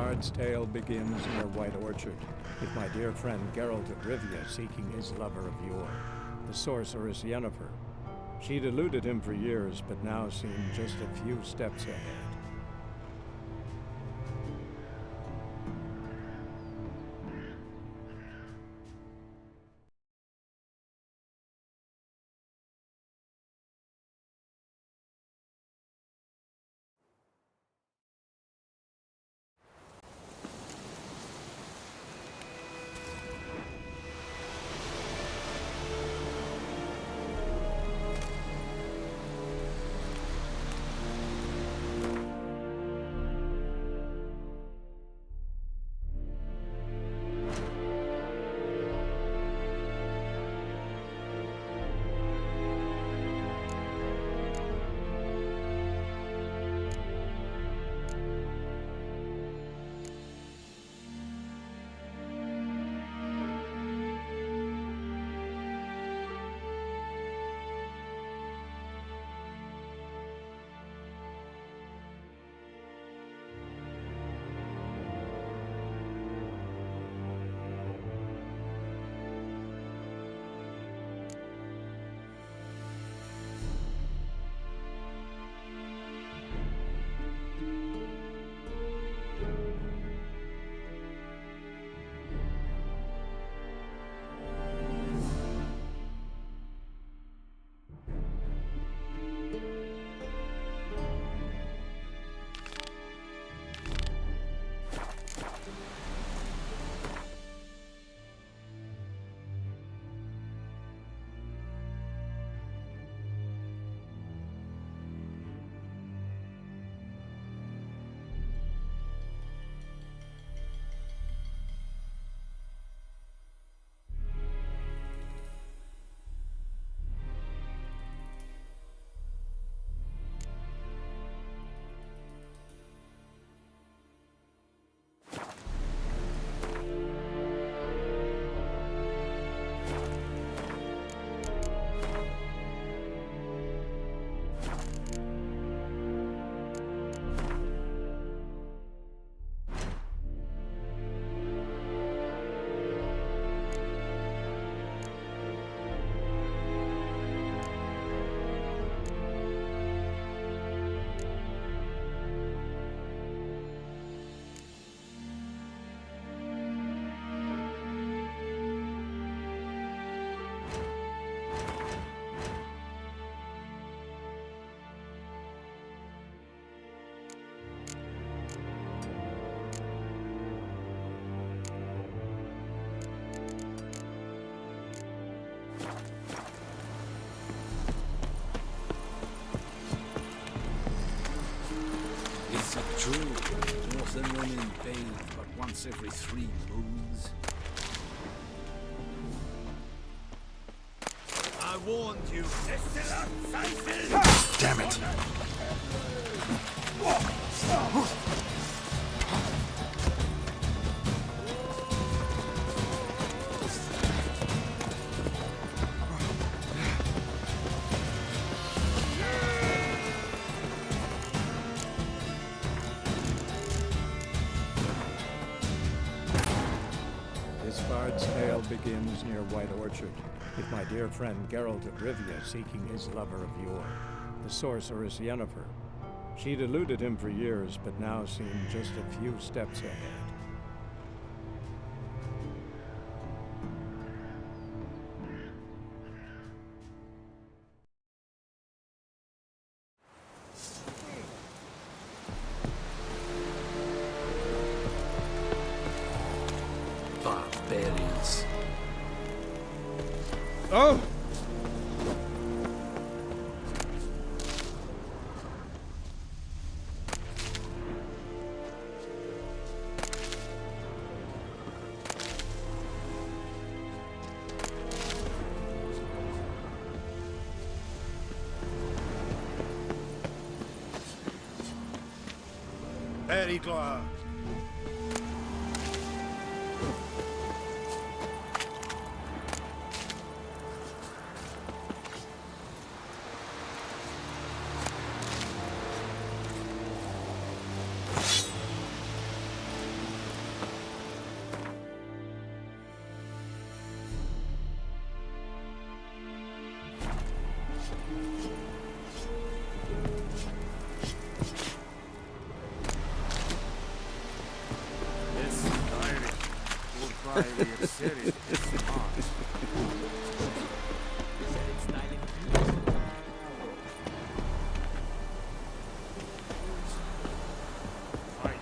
bard's tale begins near White Orchard, with my dear friend Geralt of Rivia seeking his lover of yore, the sorceress Yennefer. She'd eluded him for years, but now seemed just a few steps ahead. Is it true? Northern women bathe but once every 3 moons. I warned you. Damn it! This bard's tale begins near White Orchard, with my dear friend Geralt of Rivia seeking his lover of yore, the sorceress Yennefer. She'd eluded him for years, but now seemed just a few steps ahead. Barbarians. Oh! Very glad. Seriously, smart. Right.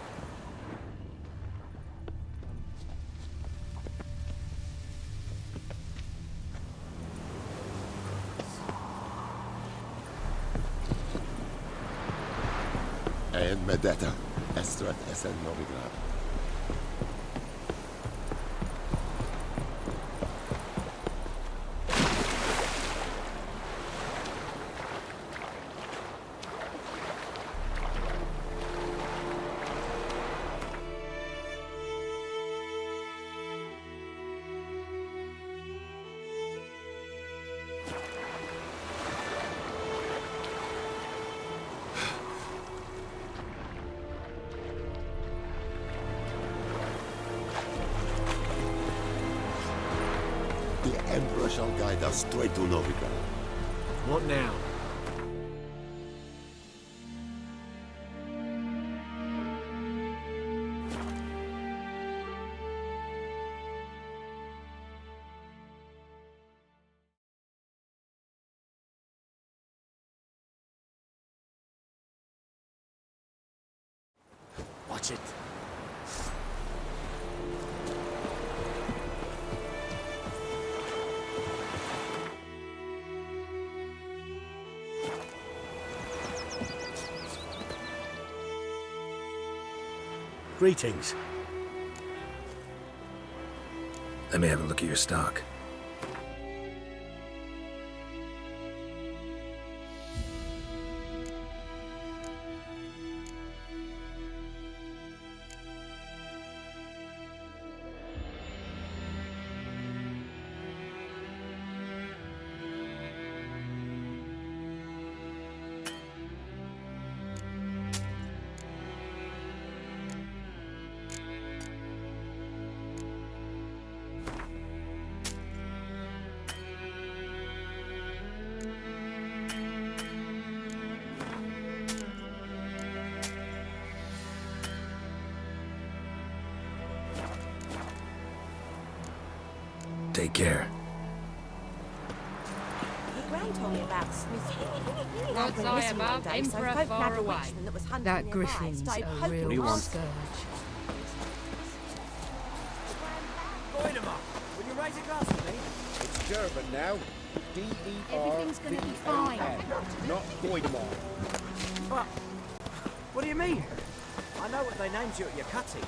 En med detta, Estrat SN Novigrad. The Emperor shall guide us straight to Novigrad. What now? Watch it. Greetings. Let me have a look at your stock. Take care. Your gran told me about Smith. God's eye above, Emperor far away. That griffin's a real scourge. Goidemar, will you raise a glass for me? It's German now. Everything's gonna be fine. Not Goidemar. What do you mean? I know what they named you at your cutty.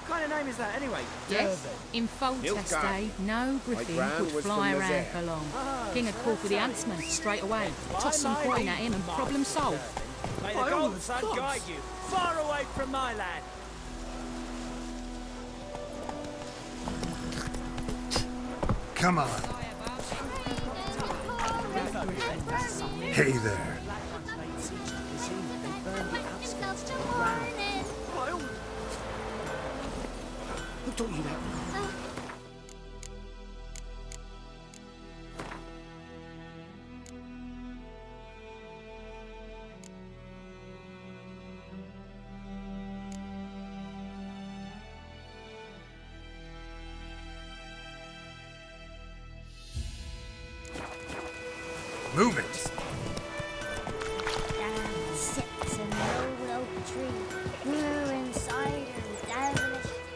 What kind of name is that anyway? Yes, in Foltest Nilfgaard. day, no griffin gran could was fly from around Lezayre. for long. King would call for the huntsman straight away, toss some coin at him and problem solved. May the golden sun guide you far away from my land. Come on. Hey there. Who taught you that? Move it.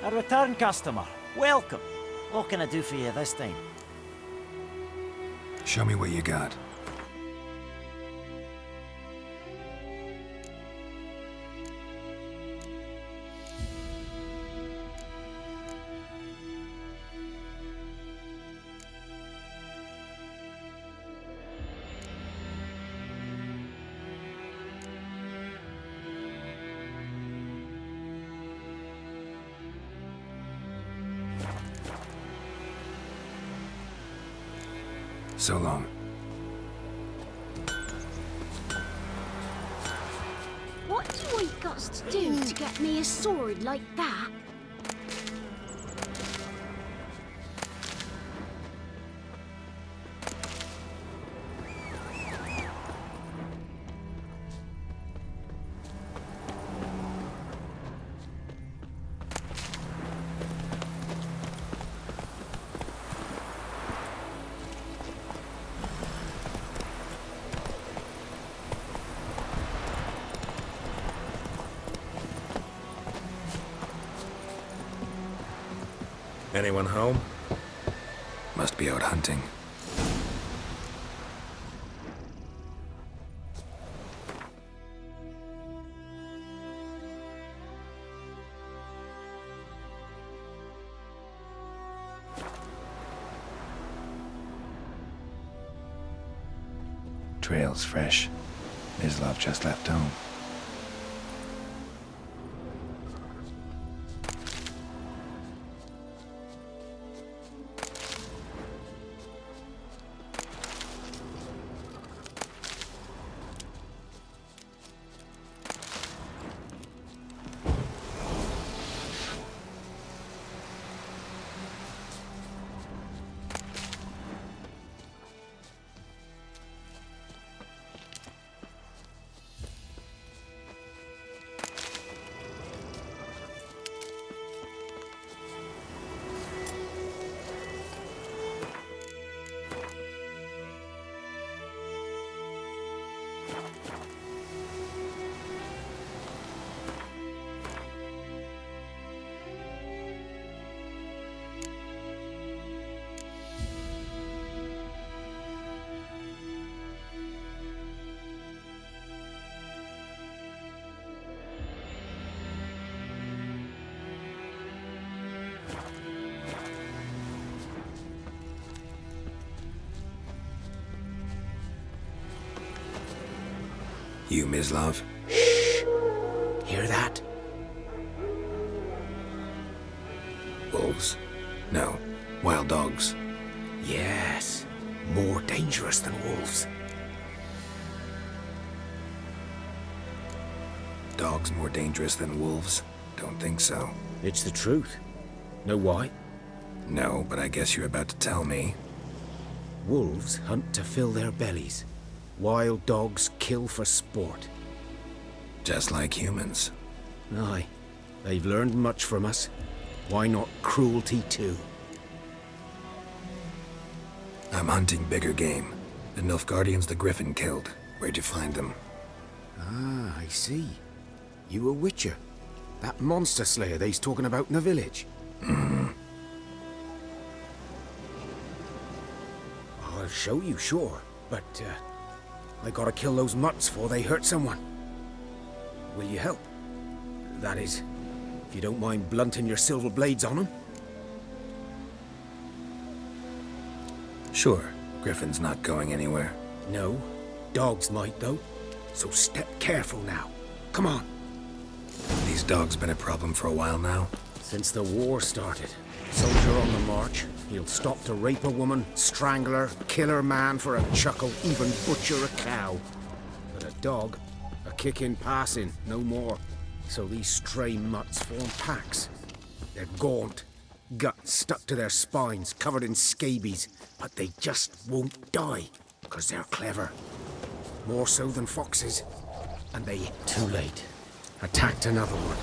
A return customer. Welcome. What can I do for you this time? Show me what you got. So long. What do I got to do to get me a sword like that? Anyone home? Must be out hunting. Trail's fresh. Mislav just left home. You, Mislav? Shh! Hear that? Wolves? No. Wild dogs. Yes. More dangerous than wolves. Dogs more dangerous than wolves? Don't think so. It's the truth. Know why? No, but I guess you're about to tell me. Wolves hunt to fill their bellies. Wild dogs kill for sport. Just like humans. Aye. They've learned much from us. Why not cruelty too? I'm hunting bigger game. The Nilfgaardians the Griffin killed. Where'd you find them? Ah, I see. You a witcher. That monster slayer they's talking about in the village. I'll show you, sure. But, I gotta kill those mutts before they hurt someone. Will you help? That is, if you don't mind blunting your silver blades on them. Sure. Griffin's not going anywhere. No. Dogs might, though. So step careful now. Come on. These dogs been a problem for a while now? Since the war started. Soldier on the march. He'll stop to rape a woman, strangle her, kill her man for a chuckle, even butcher a cow. But a dog, a kick in passing, no more. So these stray mutts form packs. They're gaunt, guts stuck to their spines, covered in scabies, but they just won't die, because they're clever. More so than foxes. And they, too late, attacked another one.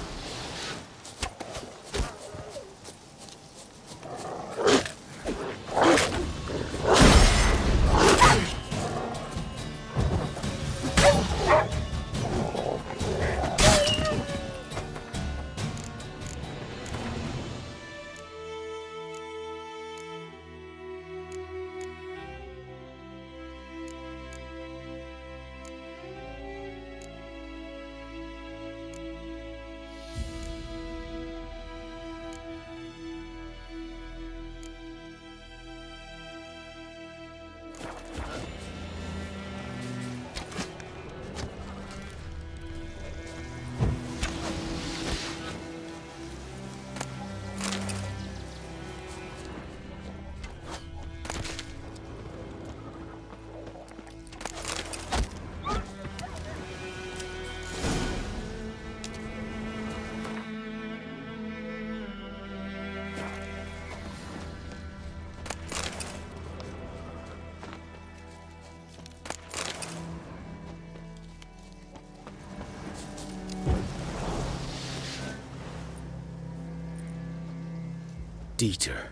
Dieter.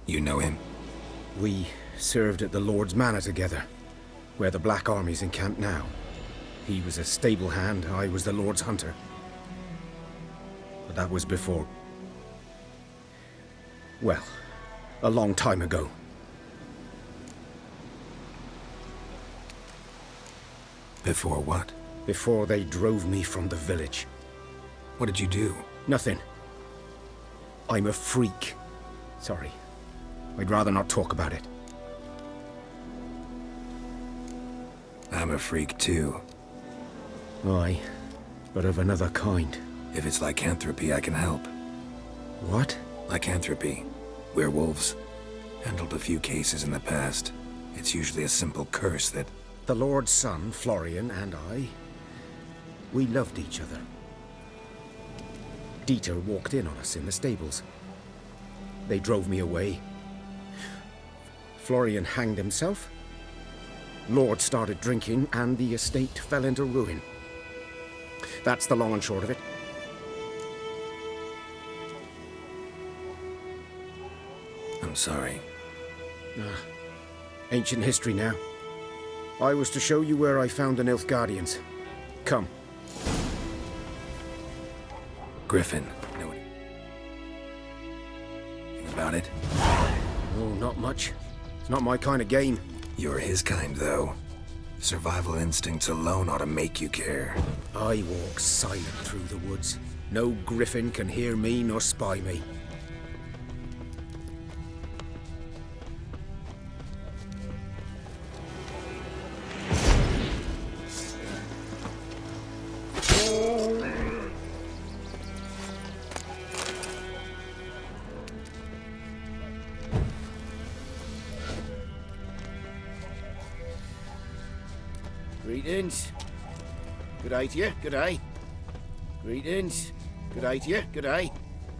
You know him? We served at the Lord's Manor together, where the Black Army's encamped now. He was a stable hand, I was the Lord's hunter. But that was before... Well, a long time ago. Before what? Before they drove me from the village. What did you do? Nothing. I'm a freak. Sorry. I'd rather not talk about it. I'm a freak too. Aye, but of another kind. If it's lycanthropy, I can help. What? Lycanthropy. Werewolves. Handled a few cases in the past. It's usually a simple curse that... The Lord's son, Florian, and I... we loved each other. Dieter walked in on us in the stables. They drove me away. Florian hanged himself. Lord started drinking, and the estate fell into ruin. That's the long and short of it. I'm sorry. Ancient history now. I was to show you where I found the Nilfgaardians. Come. Griffin. Know anything about it? Oh, not much. It's not my kind of game. You're his kind, though. Survival instincts alone ought to make you care. I walk silent through the woods. No griffin can hear me nor spy me. Greetings. Good day to you. Good day. Greetings. Good day to you. Good day.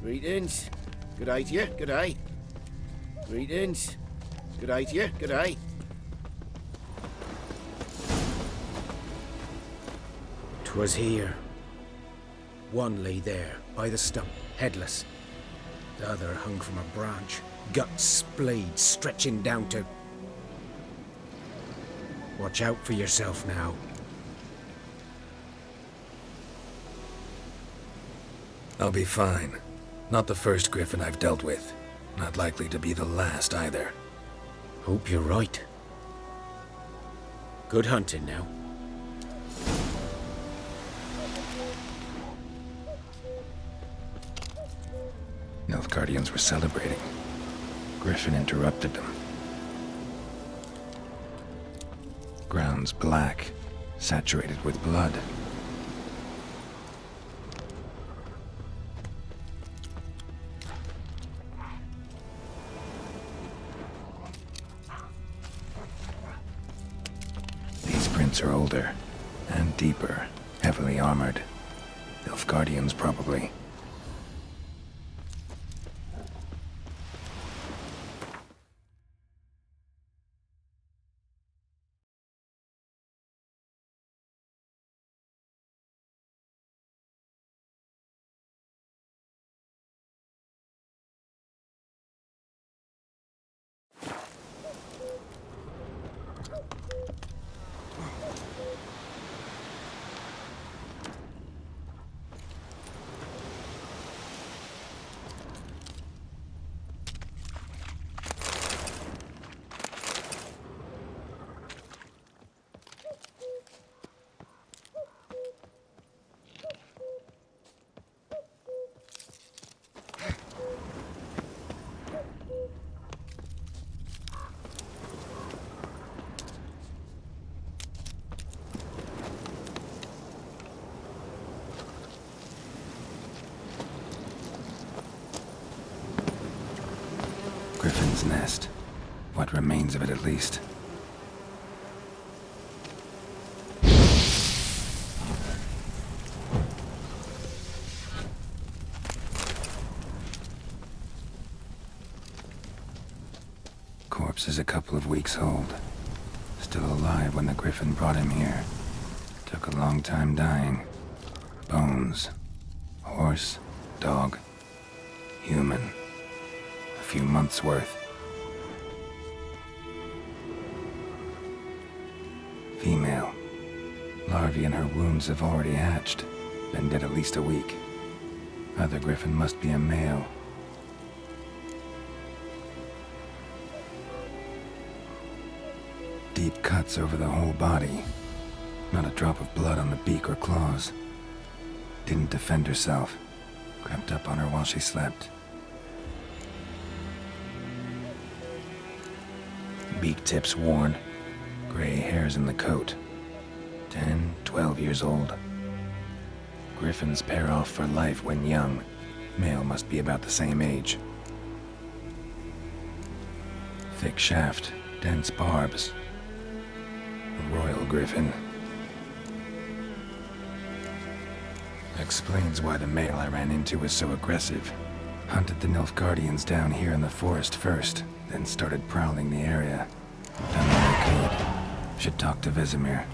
Greetings. Good day to you. Good day. Greetings. Good day to you. Good day. 'Twas here. One lay there, by the stump, headless. The other hung from a branch, guts splayed, stretching down to... Watch out for yourself now. I'll be fine. Not the first griffin I've dealt with. Not likely to be the last either. Hope you're right. Good hunting now. Nilfgaardians were celebrating. Griffin interrupted them. Ground's black, saturated with blood. These prints are older and deeper, heavily armored. Nilfgaardians, probably. Griffin's nest. What remains of it, at least. Corpse is a couple of weeks old. Still alive when the Griffin brought him here. Took a long time dying. Bones. Horse. Dog. Human. A few months' worth. Female. Larvae in her wounds have already hatched. Been dead at least a week. Other Griffin must be a male. deep cuts over the whole body. Not a drop of blood on the beak or claws. Didn't defend herself. Crept up on her while she slept. Beak tips worn. Gray hairs in the coat. 10, 12 years old. Griffins pair off for life when young. Male must be about the same age. Thick shaft, dense barbs. A royal griffin. Explains why the male I ran into was so aggressive. Hunted the Nilfgaardians down here in the forest first, then started prowling the area. Done what I could. Should talk to Vesemir.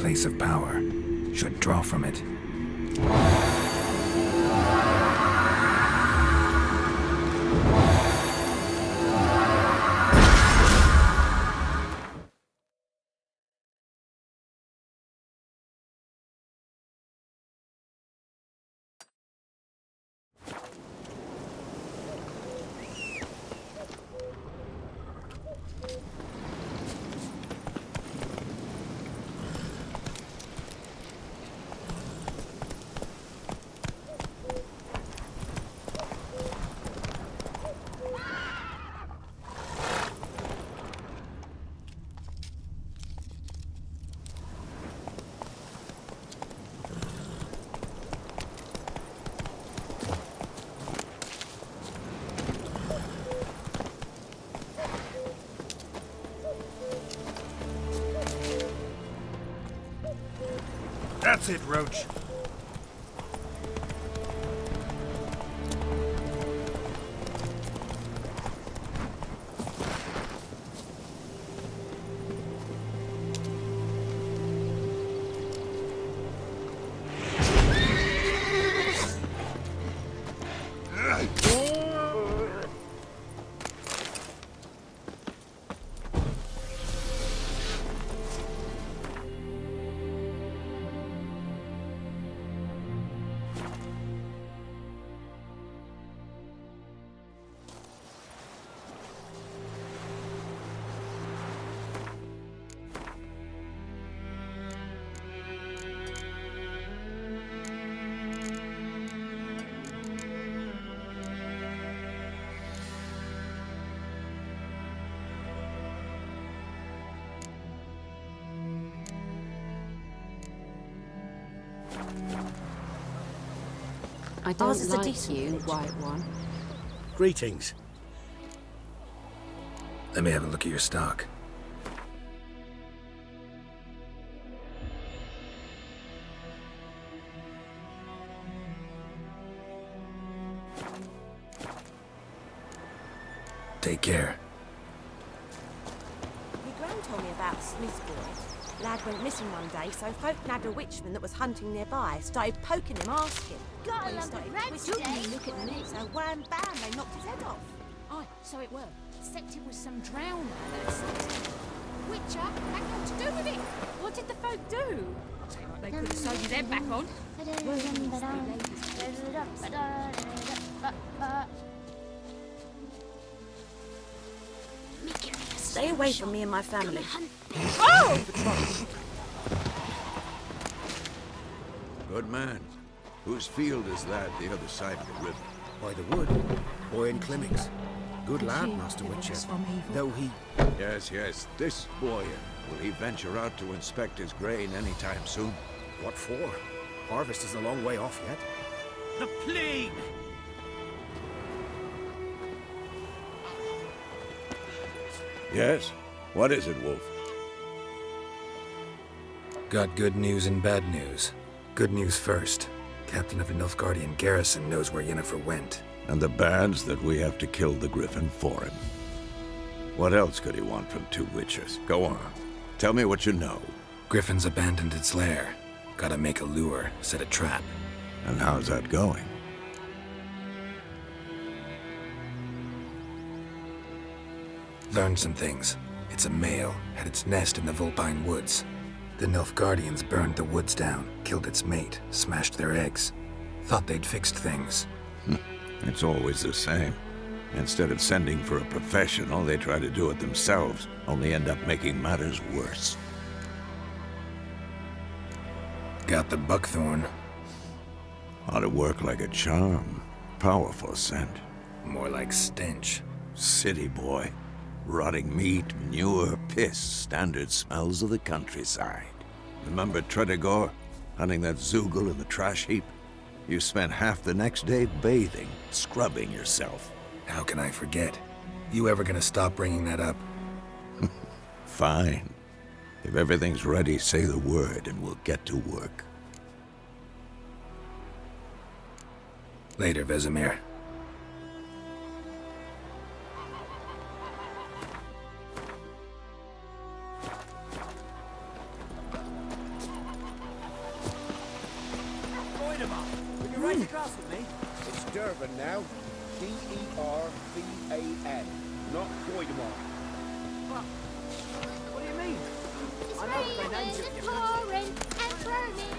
place of power, should draw from it. That's it, Roach. I don't like you, White One. Greetings. Let me have a look at your stock. Take care. Your gran told me about Smith's boy. Lad went missing one day, so folk nabbed a witchman that was hunting nearby, started poking him, asking. Gotta When he love started the red twisting today. him, look at me. So wham bam, they knocked his head off. Aye, so it were. Except it was some drowner that said. Witcher had nothing to do with it. What did the folk do? Tell you what, they could have sewed his head back on. Stay away from me and my family. Good man. Whose field is that, the other side of the river? By the wood. Boyan Climmings. Good lad, Master Witcher. Though he... Yes, yes. This Boyan. Will he venture out to inspect his grain anytime soon? What for? Harvest is a long way off yet. The plague! Yes? What is it, Wolf? Got good news and bad news. Good news first. Captain of the Nilfgaardian garrison knows where Yennefer went. And the bad's that we have to kill the Griffin for him. What else could he want from two witches? Go on. Tell me what you know. Griffin's abandoned its lair. Gotta make a lure, set a trap. And how's that going? Learned some things. It's a male, had its nest in the Vulpine Woods. The Nilfgaardians burned the woods down, killed its mate, smashed their eggs. Thought they'd fixed things. It's always the same. Instead of sending for a professional, they try to do it themselves, only end up making matters worse. Got the buckthorn. Ought to work like a charm. Powerful scent. More like stench. City boy. Rotting meat, manure, piss, standard smells of the countryside. Remember Tredegor? Hunting that Zoogle in the trash heap? You spent half the next day bathing, scrubbing yourself. How can I forget? You ever gonna stop bringing that up? Fine. If everything's ready, say the word and we'll get to work. Later, Vesemir. Dervan now. D-E-R-V-A-N. Not Goidemar. What do you mean? It's I know what they named you at raining and your pouring and burning.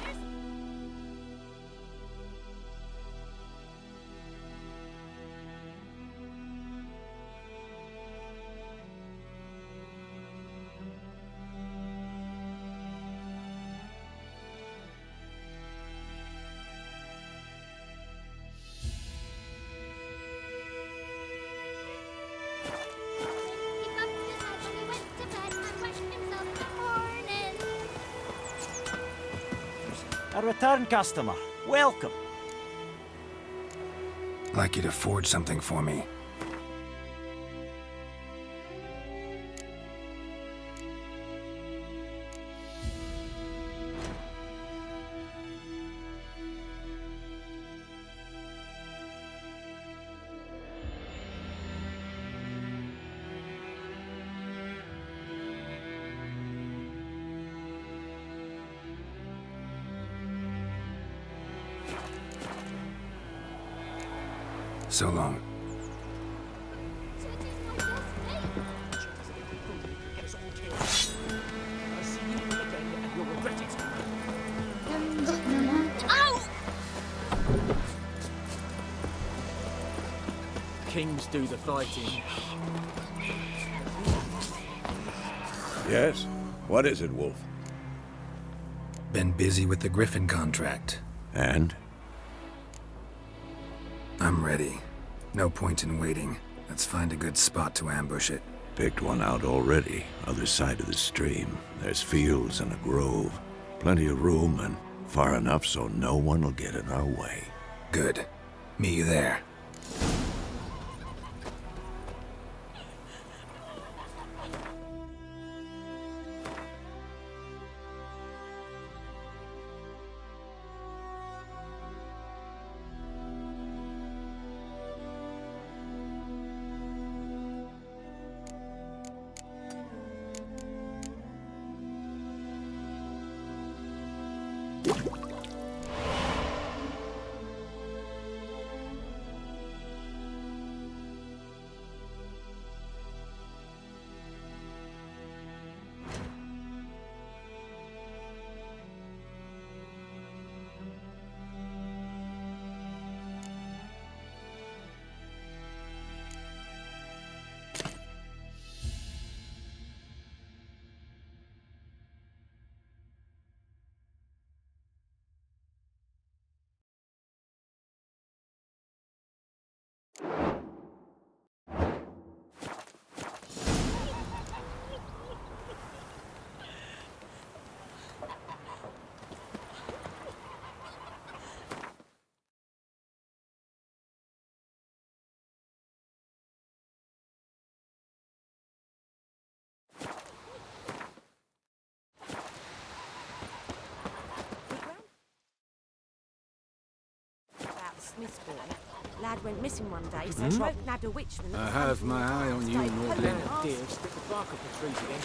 A return customer. Welcome. Like you to forge something for me. So long. Kings do the fighting. Yes? What is it, Wolf? Been busy with the Griffin contract. And? I'm ready. No point in waiting. Let's find a good spot to ambush it. Picked one out already. Other side of the stream. There's fields and a grove. Plenty of room and far enough so no one will get in our way. Good. Meet you there. Smith's boy. Lad went missing one day, so folk nabbed a witchman. I have my eye on you, Nordlin. Dear, stick the bark up the trees again.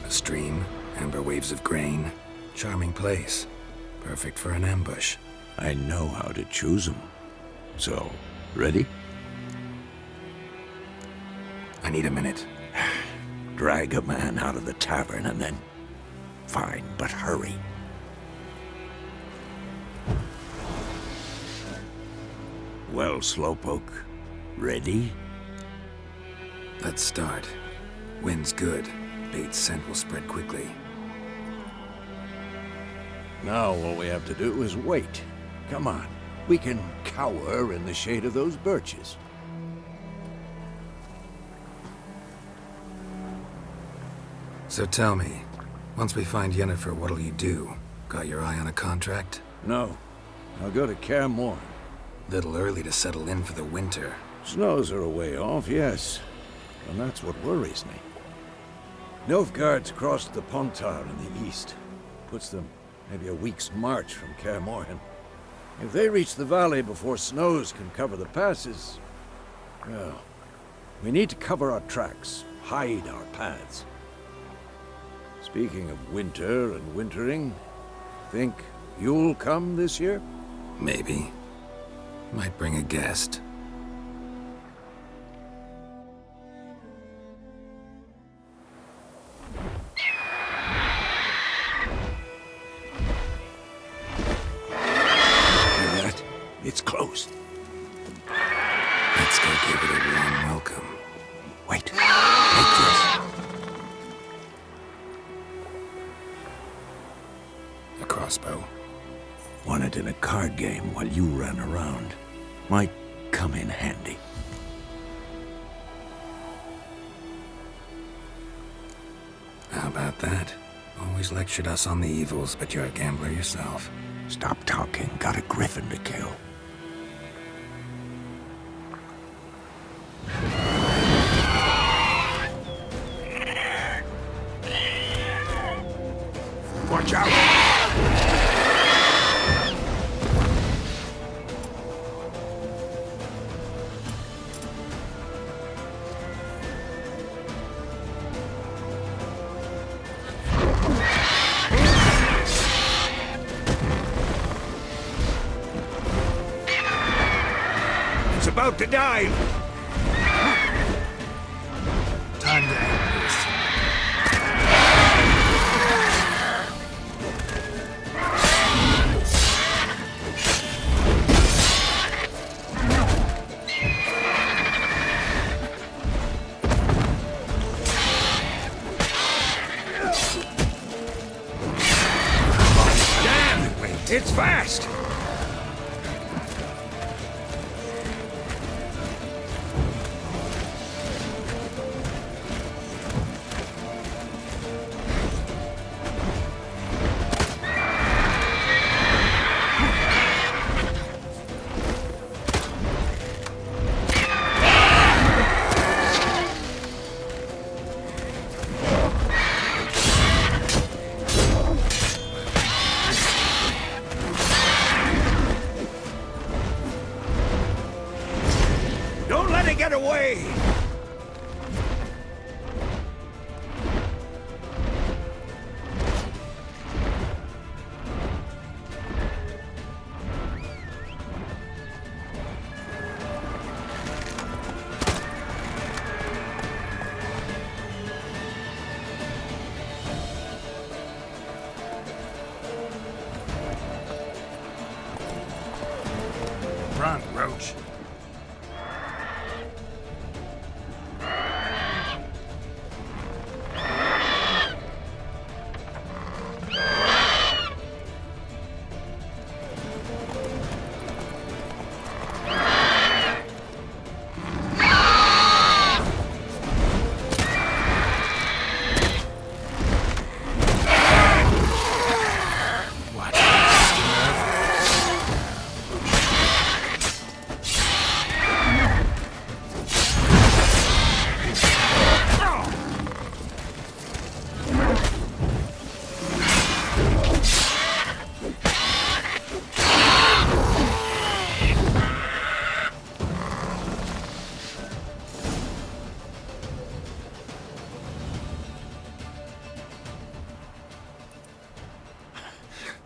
A stream, amber waves of grain. Charming place. Perfect for an ambush. I know how to choose them. So, ready? I need a minute. Drag a man out of the tavern and then... Fine, but hurry. Well, Slowpoke, ready? Let's start. Wind's good. Bait's scent will spread quickly. Now all we have to do is wait. Come on. We can cower in the shade of those birches. So tell me, Once we find Yennefer, what'll you do? Got your eye on a contract? No. I'll go to Kaer Morhen. Little early to settle in for the winter. Snows are a way off, yes. And that's what worries me. Nilfgaard's crossed the Pontar in the east. Puts them maybe a week's march from Kaer Morhen. If they reach the valley before snows can cover the passes, well, we need to cover our tracks, hide our paths. Speaking of winter and wintering, think you'll come this year? Maybe. Might bring a guest. It's closed. Let's go give it a warm welcome. Wait. Take this. A crossbow. Won it in a card game while you ran around. Might come in handy. How about that? Always lectured us on the evils, but you're a gambler yourself. Stop talking. Got a griffin to kill. Watch out! It's about to dive! Time to end this. It's fast! Don't let it get away! Run, Roach.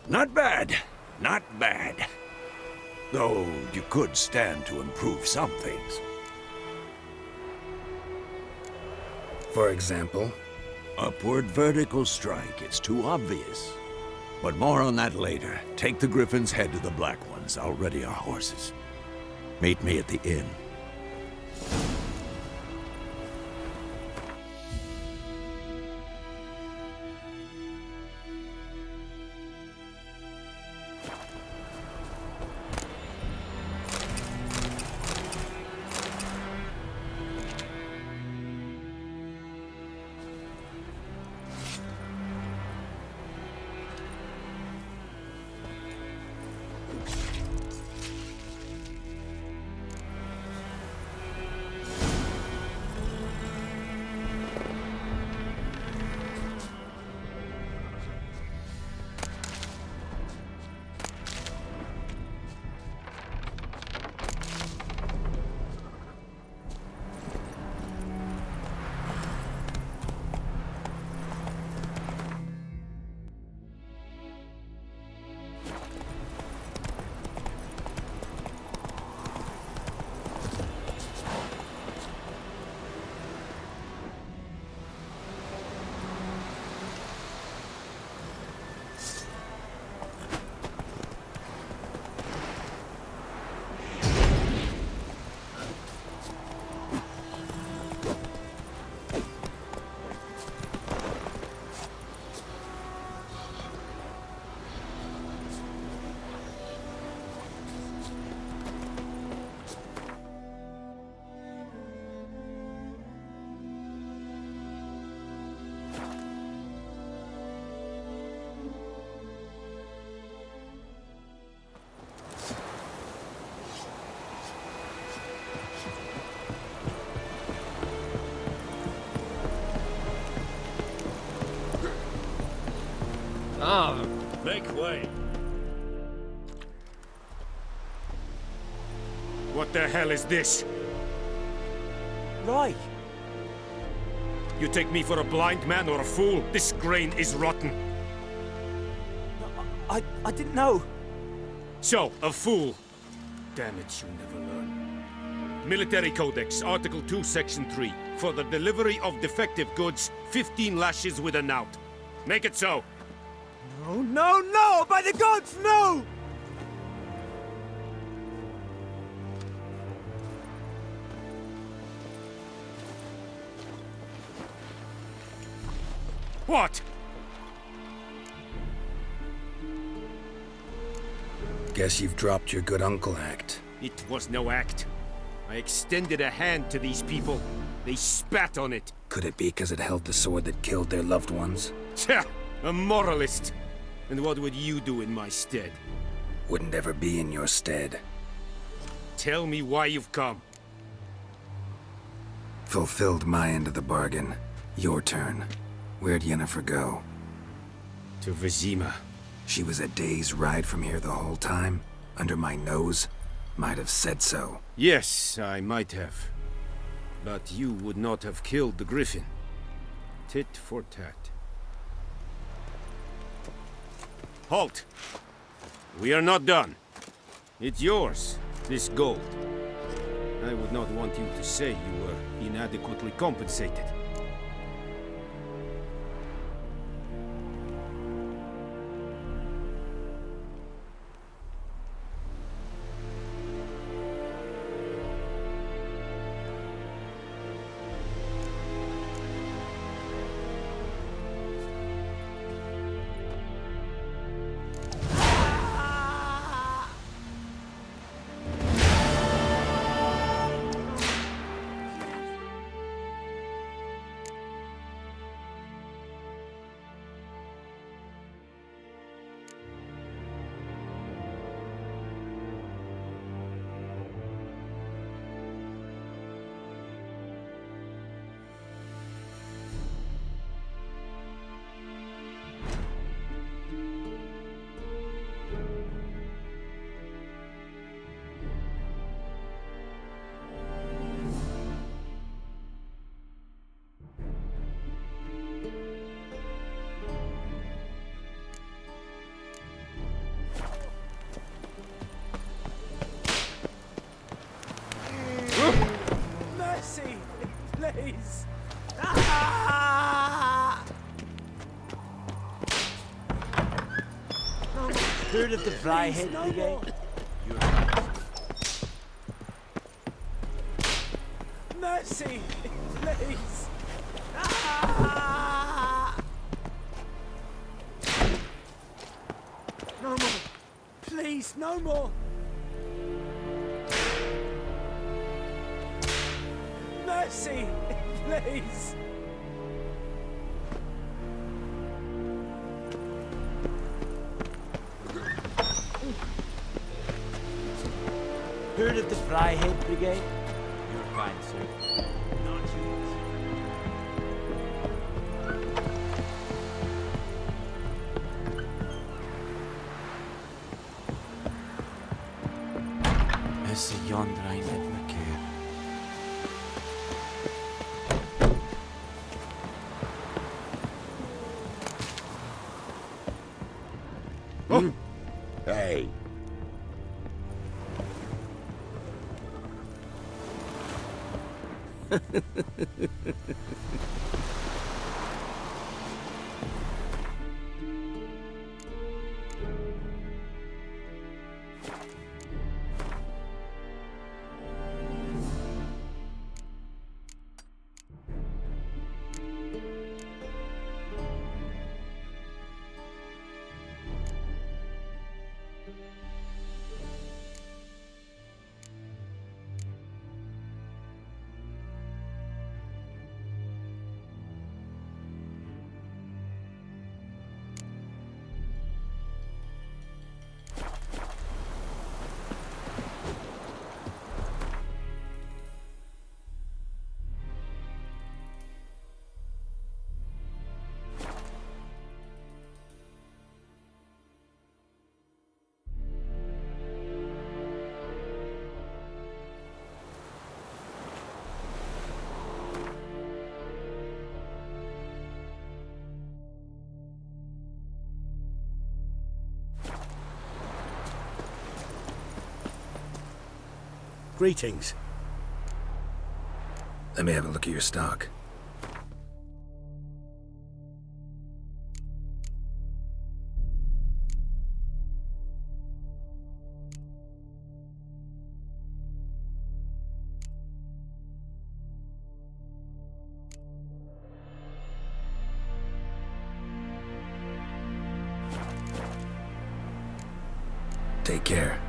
Not bad. Not bad. Though you could stand to improve some things. For example? Upward vertical strike. It's too obvious. But more on that later. Take the Griffin's head to the Black Ones. I'll ready our horses. Meet me at the inn. Make way. What the hell is this? Right. You take me for a blind man or a fool? This grain is rotten. I didn't know. So, a fool. Damn it, you never learn. Military Codex, Article 2, Section 3. For the delivery of defective goods, 15 lashes with a knout. Make it so. No, no, no! By the gods, no! What? Guess you've dropped your good uncle act. It was no act. I extended a hand to these people. They spat on it. Could it be because it held the sword that killed their loved ones? Tja, a moralist. And what would you do in my stead? Wouldn't ever be in your stead. Tell me why you've come. Fulfilled my end of the bargain. Your turn. Where'd Yennefer go? To Vizima. She was a day's ride from here the whole time? Under my nose? Might have said so. Yes, I might have. But you would not have killed the Griffin. Tit for tat. Halt! We are not done. It's yours, this gold. I would not want you to say you were inadequately compensated. Mercy! Please! Ah! Heard of the Flyhead Brigade? Mercy! Please! Ah! No more! Please, no more! Mercy! Please! Heard of the Flyhead Brigade? You're fine, sir. Not you. Is yonder ein het McCare. Hey. Greetings. Let me have a look at your stock. Take care.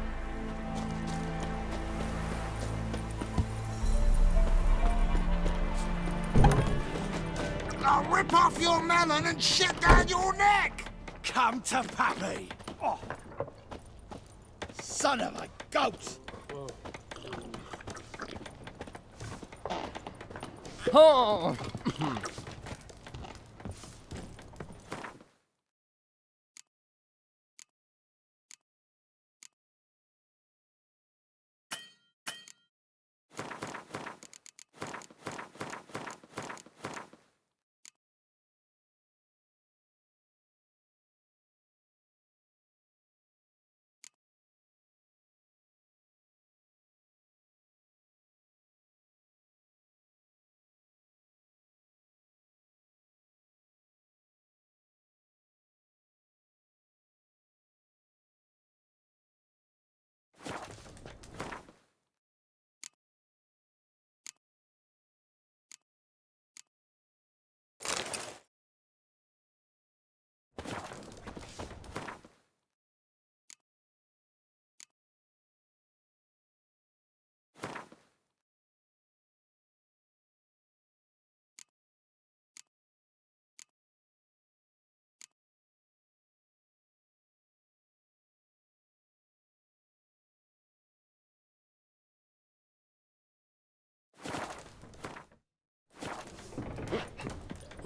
I'll rip off your melon and shit down your neck! Come to Pappy! Oh. Son of a goat! Oh!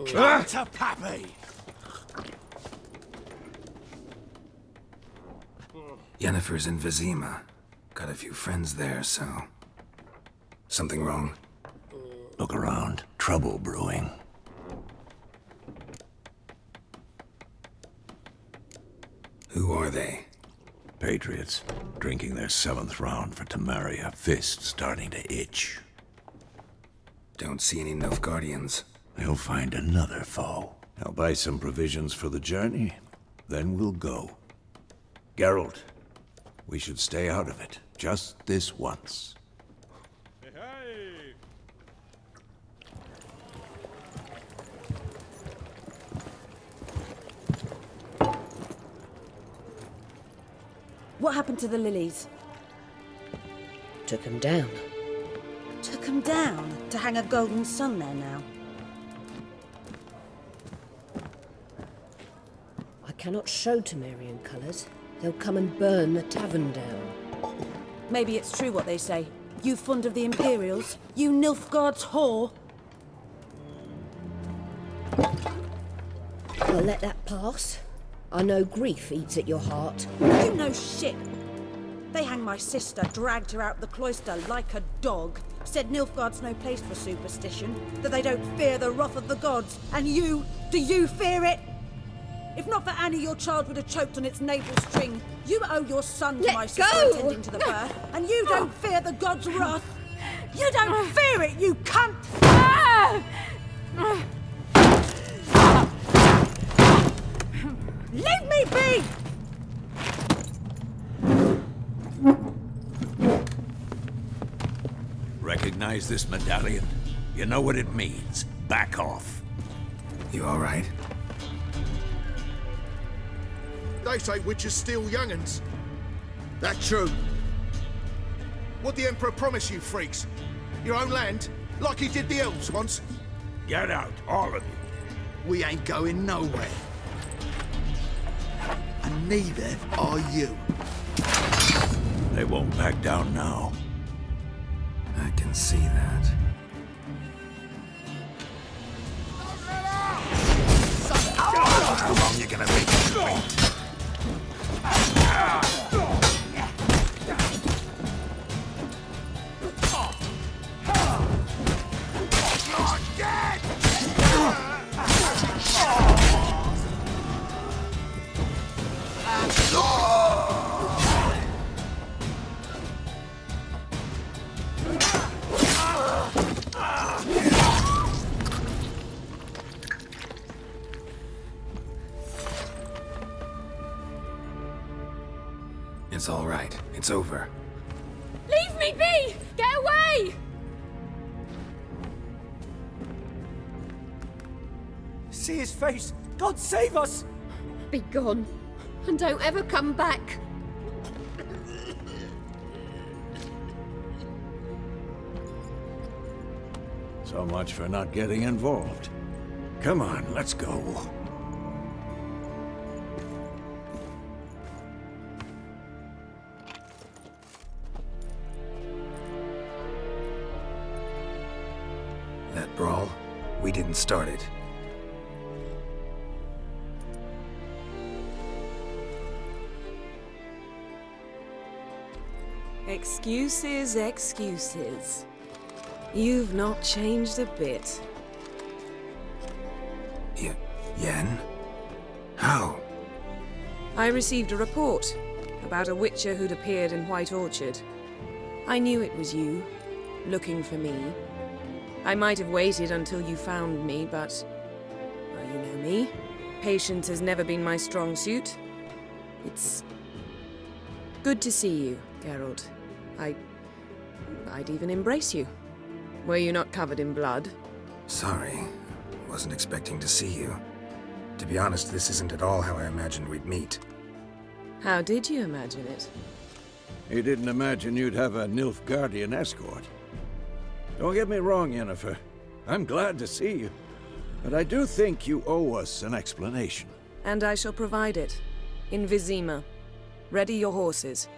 Come to Pappy! Yennefer's in Vizima. Got a few friends there, so... Something wrong? Look around. Trouble brewing. Who are they? Patriots. Drinking their 7th round for Temeria. Fist starting to itch. Don't see any Nilfgaardians. They'll find another foe. I'll buy some provisions for the journey. Then we'll go. Geralt, we should stay out of it. Just this once. What happened to the lilies? Took him down. Took them down to hang a golden sun there now. I cannot show Temerian colours. They'll come and burn the tavern down. Maybe it's true what they say. You fond of the Imperials? You Nilfgaard's whore? I'll let that pass. I know grief eats at your heart. You know shit. They hanged my sister, dragged her out the cloister like a dog. Said Nilfgaard's no place for superstition, that they don't fear the wrath of the gods. And you, do you fear it? If not for Annie, your child would have choked on its navel string. You owe your son to my sister attending to the birth, and you don't fear the gods' wrath. You don't fear it, you cunt! Leave me be! Recognize this medallion? You know what it means. Back off. You all right? They say witches steal young'uns. That true. What the Emperor promise you, freaks? Your own land? Like he did the elves once? Get out, all of you. We ain't going nowhere. And neither are you. They won't back down now. I can see that. How long you gonna be? It's all right. It's over. Leave me be! Get away! See his face! God save us! Be gone, and don't ever come back. So much for not getting involved. Come on, let's go. That brawl, we didn't start it. Excuses, excuses. You've not changed a bit. Yen? How? I received a report about a witcher who'd appeared in White Orchard. I knew it was you, looking for me. I might have waited until you found me, but... well, you know me. Patience has never been my strong suit. It's... good to see you, Geralt. I'd even embrace you. Were you not covered in blood? Sorry. Wasn't expecting to see you. To be honest, this isn't at all how I imagined we'd meet. How did you imagine it? He didn't imagine you'd have a Nilfgaardian escort. Don't get me wrong, Yennefer. I'm glad to see you. But I do think you owe us an explanation. And I shall provide it. In Vizima. Ready your horses.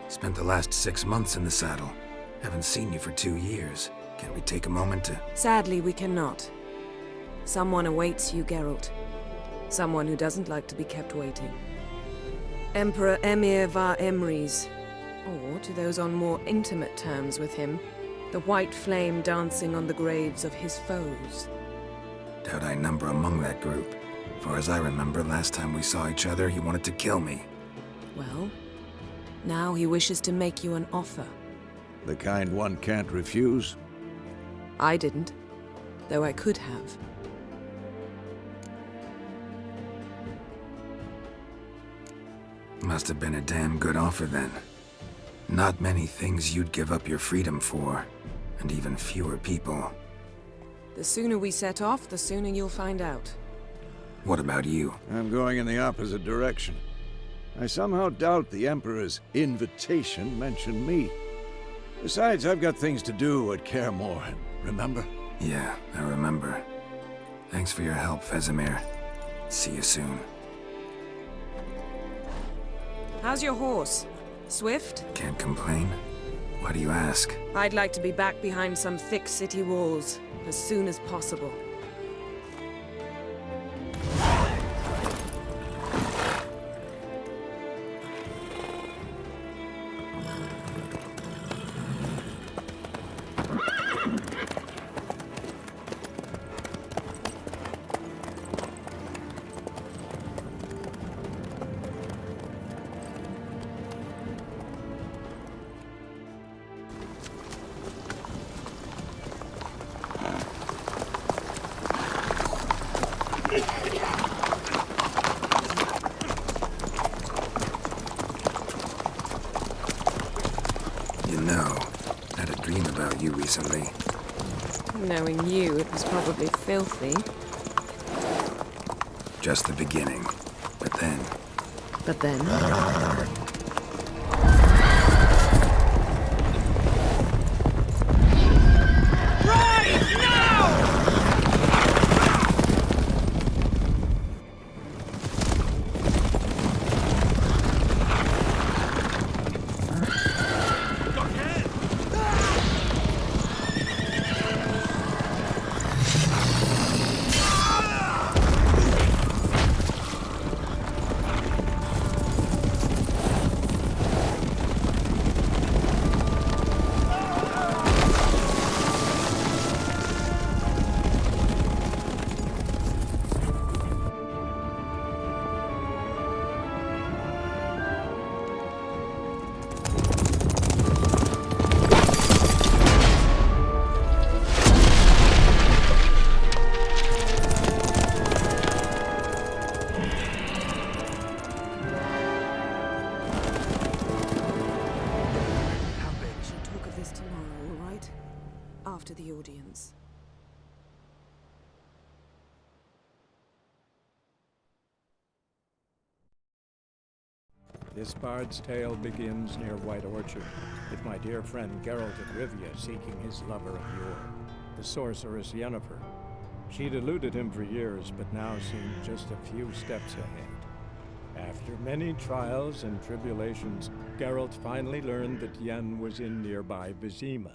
Spent the last 6 months in the saddle. Haven't seen you for 2 years. Can we take a moment to... Sadly, we cannot. Someone awaits you, Geralt. Someone who doesn't like to be kept waiting. Emperor Emhyr var Emreis. Or, to those on more intimate terms with him, the white flame dancing on the graves of his foes. Doubt I number among that group. Far as I remember, last time we saw each other, he wanted to kill me. Well, now he wishes to make you an offer. The kind one can't refuse? I didn't, though I could have. Must have been a damn good offer then. Not many things you'd give up your freedom for, and even fewer people. The sooner we set off, the sooner you'll find out. What about you? I'm going in the opposite direction. I somehow doubt the Emperor's invitation mentioned me. Besides, I've got things to do at Kaer Morhen, remember? Yeah, I remember. Thanks for your help, Vesemir. See you soon. How's your horse? Swift? Can't complain. Why do you ask? I'd like to be back behind some thick city walls as soon as possible. Recently. Knowing you, it was probably filthy. Just the beginning. But then... But then? This bard's tale begins near White Orchard, with my dear friend Geralt of Rivia seeking his lover of yore, the sorceress Yennefer. She'd eluded him for years, but now seemed just a few steps ahead. After many trials and tribulations, Geralt finally learned that Yen was in nearby Vizima.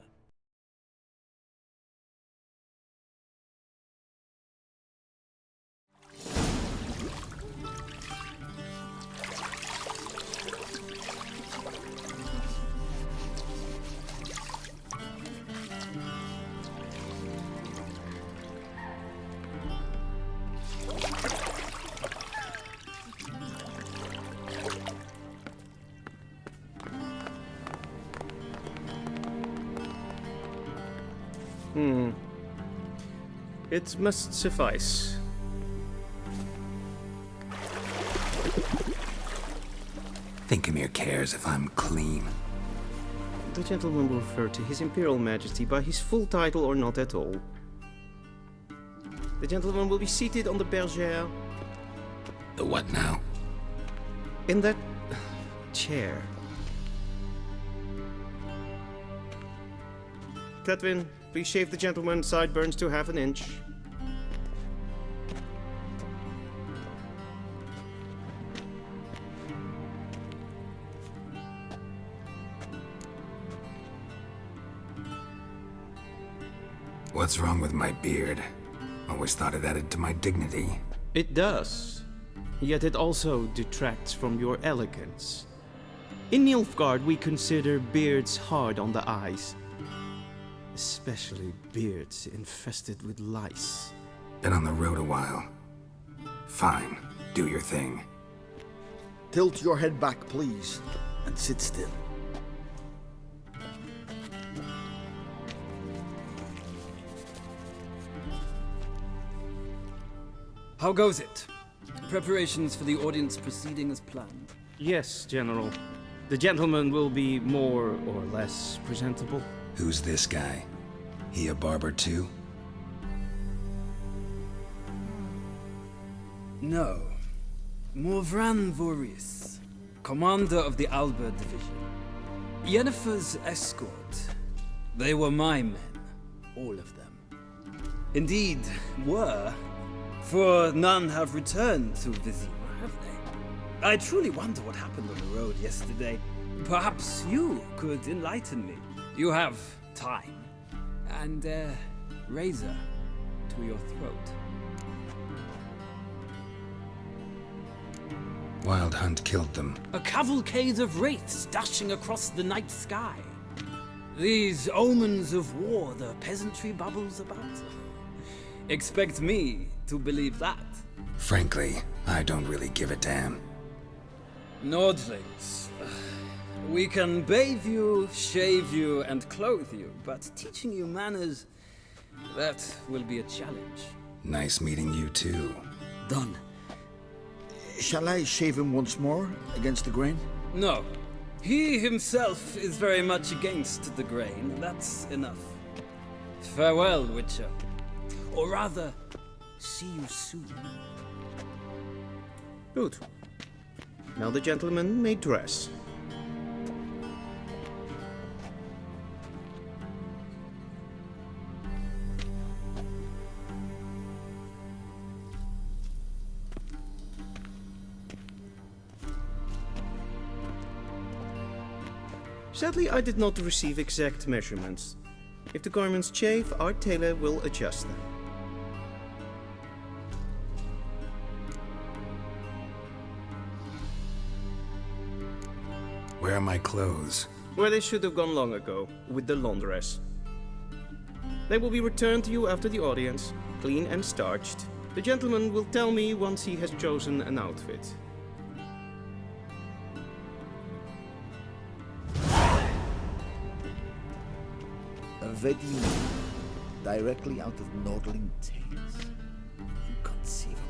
It must suffice. Thinkamere cares if I'm clean. The gentleman will refer to His Imperial Majesty by his full title or not at all. The gentleman will be seated on the bergère. The what now? In that chair. Cletwin, please shave the gentleman's sideburns to half an inch. What's wrong with my beard? Always thought it added to my dignity. It does. Yet it also detracts from your elegance. In Nilfgaard, we consider beards hard on the eyes. Especially beards infested with lice. Been on the road a while. Fine, do your thing. Tilt your head back, please, and sit still. How goes it? Preparations for the audience proceeding as planned? Yes, General. The gentleman will be more or less presentable. Who's this guy? He a barber too? No. Morvran Voorhis, commander of the Alba Division. Yennefer's escort. They were my men. All of them. Indeed, were. For none have returned to Vizima, have they? I truly wonder what happened on the road yesterday. Perhaps you could enlighten me. You have time. And a razor to your throat. Wild Hunt killed them. A cavalcade of wraiths dashing across the night sky. These omens of war the peasantry bubbles about. Expect me to believe that. Frankly, I don't really give a damn. Nordlings. We can bathe you, shave you, and clothe you, but teaching you manners, that will be a challenge. Nice meeting you too. Done. Shall I shave him once more, against the grain? No. He himself is very much against the grain. That's enough. Farewell, Witcher. Or rather, see you soon. Good. Now the gentleman may dress. Sadly, I did not receive exact measurements. If the garments chafe, our tailor will adjust them. Where are my clothes? Where they should have gone long ago, with the laundress. They will be returned to you after the audience, clean and starched. The gentleman will tell me once he has chosen an outfit. A Vedima, directly out of Nordling Tales. Inconceivable.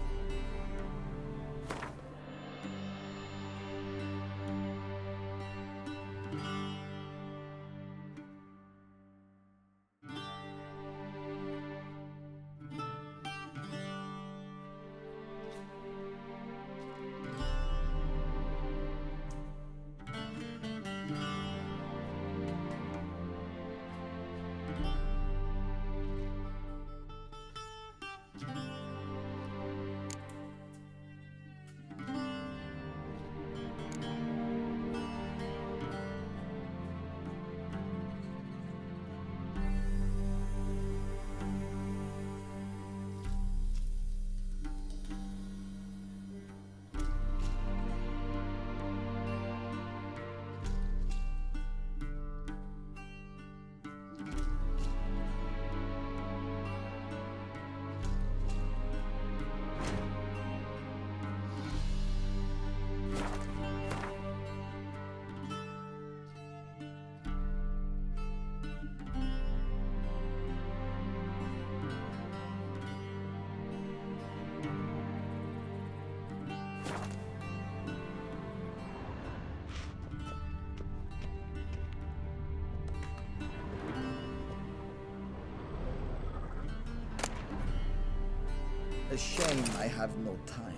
A shame I have no time.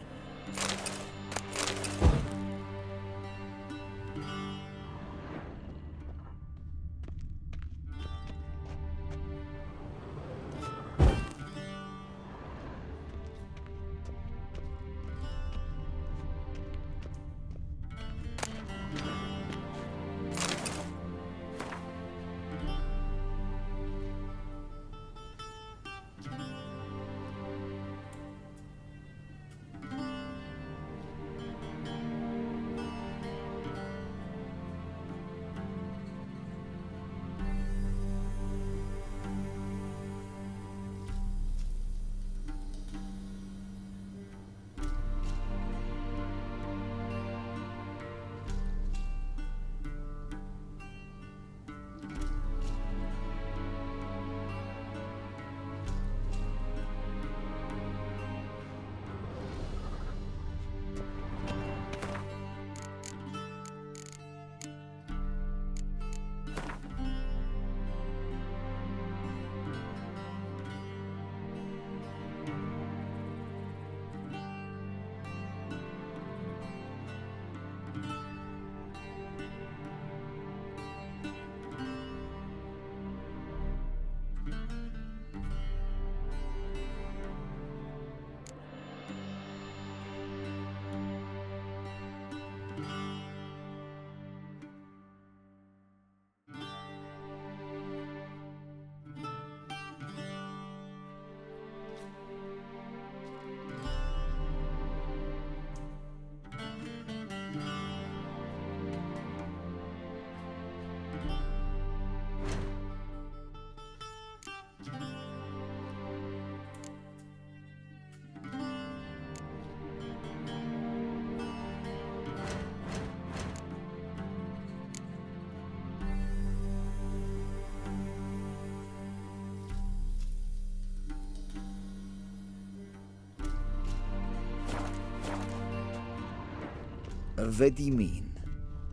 Vedimin,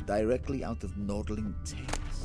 directly out of Nordling Tales.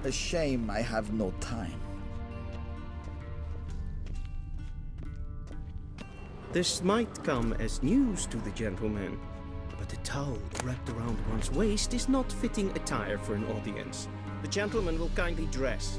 A shame I have no time. This might come as news to the gentleman, but a towel wrapped around one's waist is not fitting attire for an audience. The gentleman will kindly dress.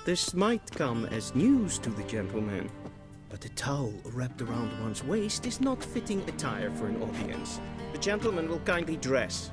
This might come as news to the gentleman, but a towel wrapped around one's waist is not fitting attire for an audience. The gentleman will kindly dress.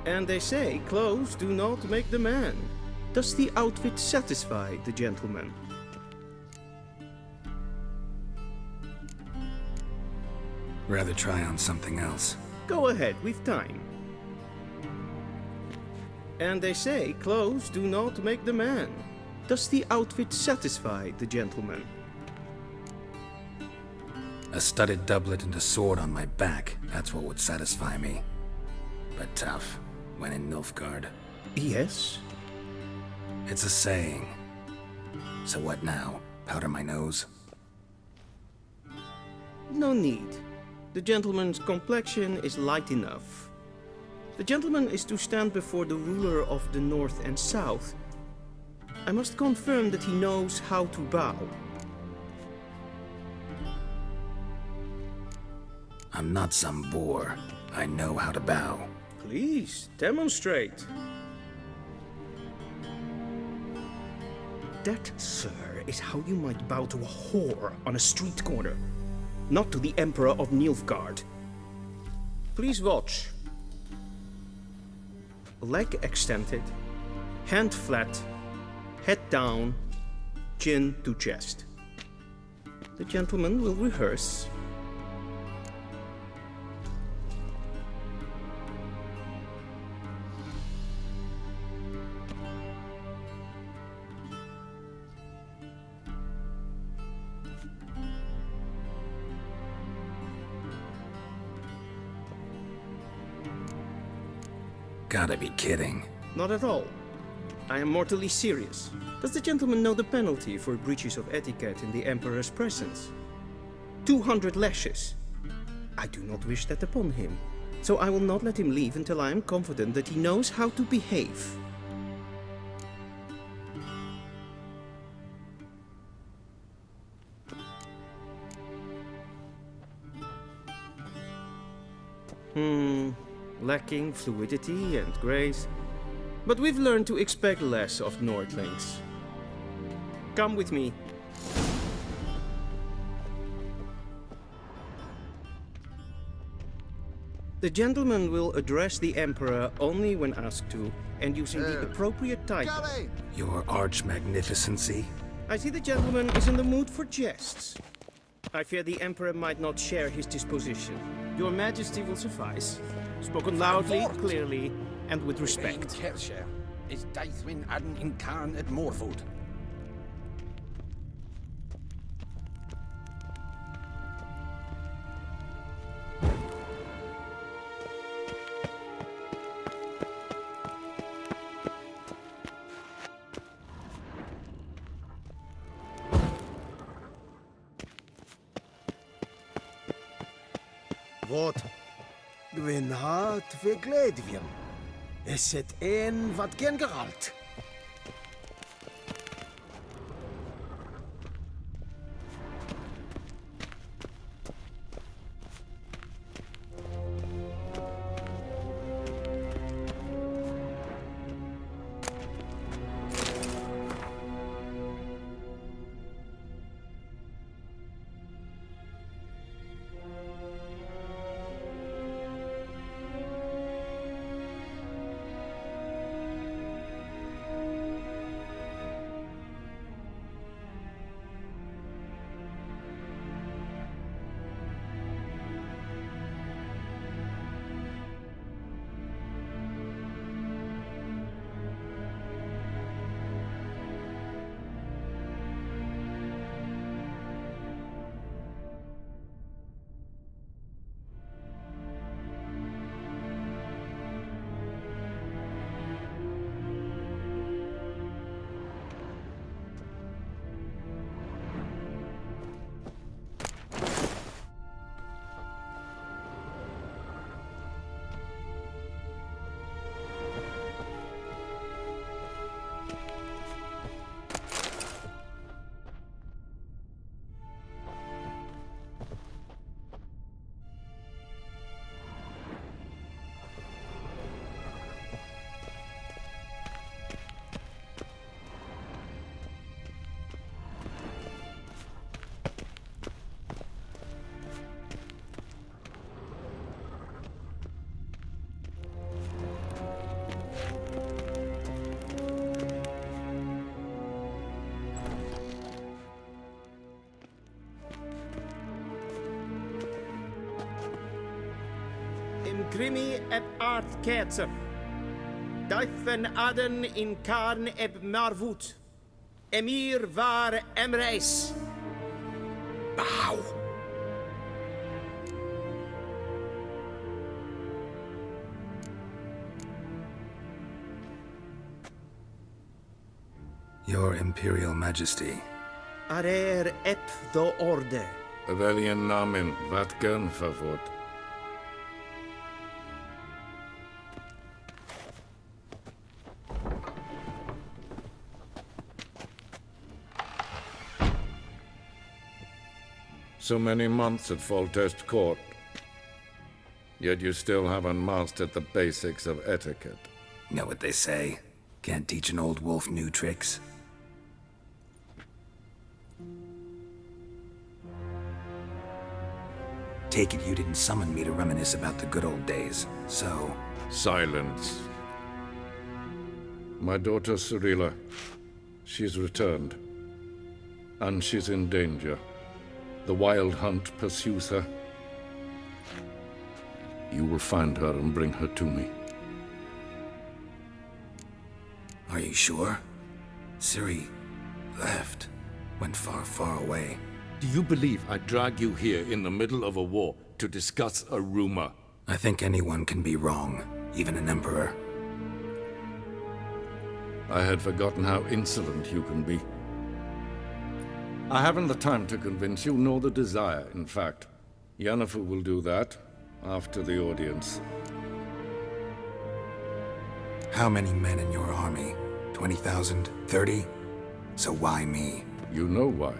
And they say clothes do not make the man. Does the outfit satisfy the gentleman? Rather try on something else. Go ahead, we've time. And they say clothes do not make the man. Does the outfit satisfy the gentleman? A studded doublet and a sword on my back, that's what would satisfy me. But tough, when in Nilfgaard. Yes? It's a saying. So what now? Powder my nose? No need. The gentleman's complexion is light enough. The gentleman is to stand before the ruler of the North and South. I must confirm that he knows how to bow. I'm not some boor. I know how to bow. Please, demonstrate. That, sir, is how you might bow to a whore on a street corner, not to the Emperor of Nilfgaard. Please watch. Leg extended, hand flat, head down, chin to chest. The gentleman will rehearse. Gotta be kidding. Not at all. I am mortally serious. Does the gentleman know the penalty for breaches of etiquette in the Emperor's presence? 200 lashes. I do not wish that upon him, so I will not let him leave until I am confident that he knows how to behave. Lacking fluidity and grace. But we've learned to expect less of Nordlings. Come with me. The gentleman will address the Emperor only when asked to, and using the appropriate title. Your arch-magnificency? I see the gentleman is in the mood for jests. I fear the Emperor might not share his disposition. Your Majesty will suffice. Spoken loudly, clearly, and with respect. Is Daithwin Adden in Khan at Morfoot? Wat? Gwyn hart fe gledvium. Is het een wat gen geralt? Grimi eb art ketzer. Daithven Adden in Karn eb Marvoet. Emir var Emreis. Bow. Your Imperial Majesty. Arer ep do orde. Weljen namen vatgen favort. So many months at Foltest Court, yet you still haven't mastered the basics of etiquette. Know what they say? Can't teach an old wolf new tricks. Take it you didn't summon me to reminisce about the good old days, so... Silence. My daughter Cirilla, she's returned. And she's in danger. The Wild Hunt pursues her. You will find her and bring her to me. Are you sure? Ciri left. Went far, far away. Do you believe I'd drag you here in the middle of a war to discuss a rumor? I think anyone can be wrong, even an emperor. I had forgotten how insolent you can be. I haven't the time to convince you, nor the desire, in fact. Yennefer will do that after the audience. How many men in your army? 20,000? 30? So why me? You know why.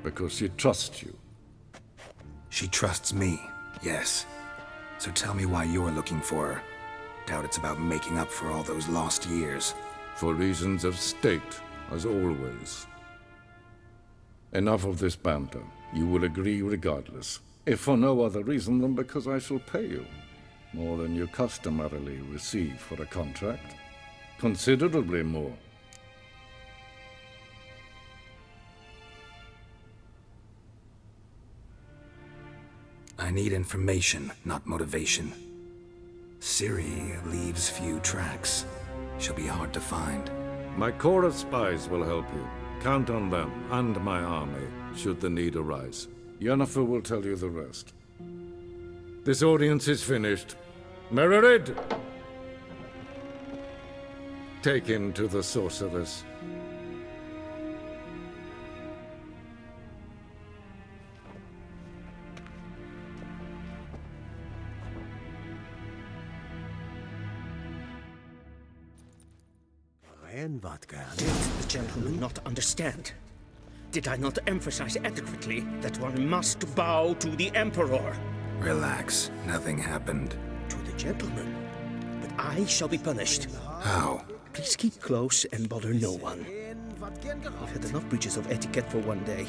Because she trusts you. She trusts me, yes. So tell me why you're looking for her. Doubt it's about making up for all those lost years. For reasons of state, as always. Enough of this banter. You will agree regardless. If for no other reason than because I shall pay you. More than you customarily receive for a contract. Considerably more. I need information, not motivation. Ciri leaves few tracks. She'll be hard to find. My corps of spies will help you. Count on them, and my army, should the need arise. Yennefer will tell you the rest. This audience is finished. Mererid! Take him to the sorceress. Did the gentleman not understand? Did I not emphasize adequately that one must bow to the Emperor? Relax. Nothing happened. To the gentleman. But I shall be punished. How? Please keep close and bother no one. I've had enough breaches of etiquette for one day.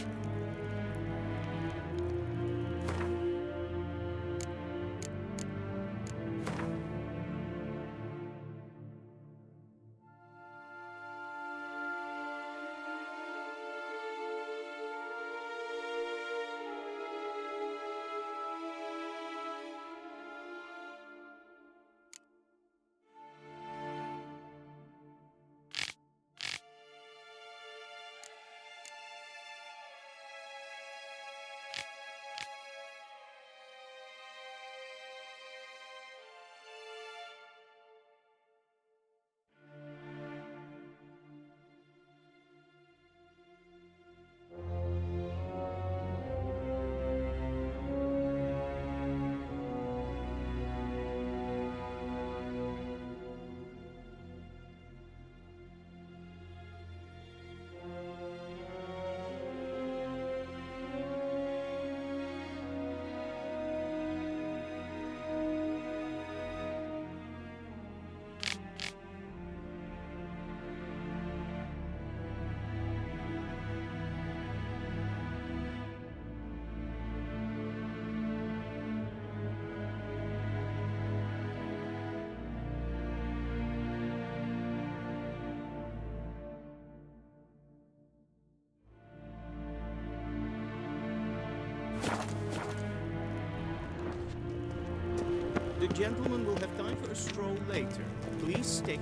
The gentleman will have time for a stroll later. Please stick.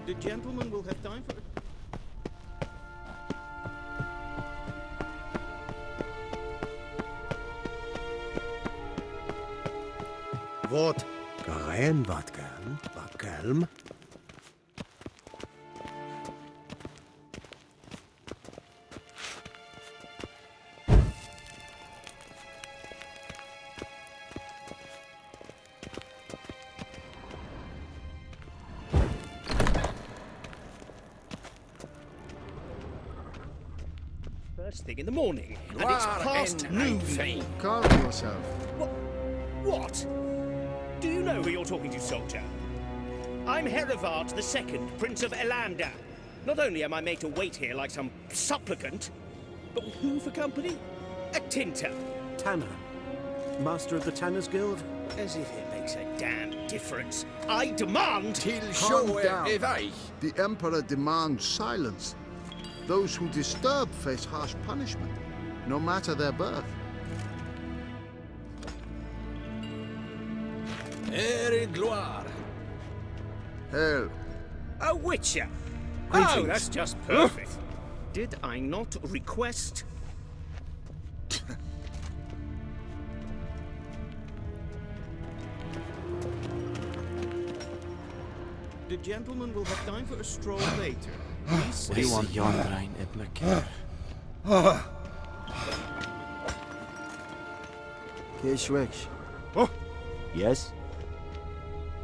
The gentleman will have time for... What? Karen, wat kalm, wat kalm. First thing in the morning, and it's Gloire past and noon. Calm yourself. What? Do you know who you're talking to, soldier? I'm Herivard II, Prince of Elander. Not only am I made to wait here like some supplicant, but with who for company? A tinter. Tanner. Master of the Tanners Guild? As if it makes a damn difference. I demand... Calm down. The Emperor demands silence. Those who disturb face harsh punishment, no matter their birth. Ere gloire. Hail. A witcher. Greetings. Oh, that's just perfect. Did I not request... The gentleman will have time for a stroll later. Please What do you stay- want, Jarnrein Iblaker? Keeshwix. Yes?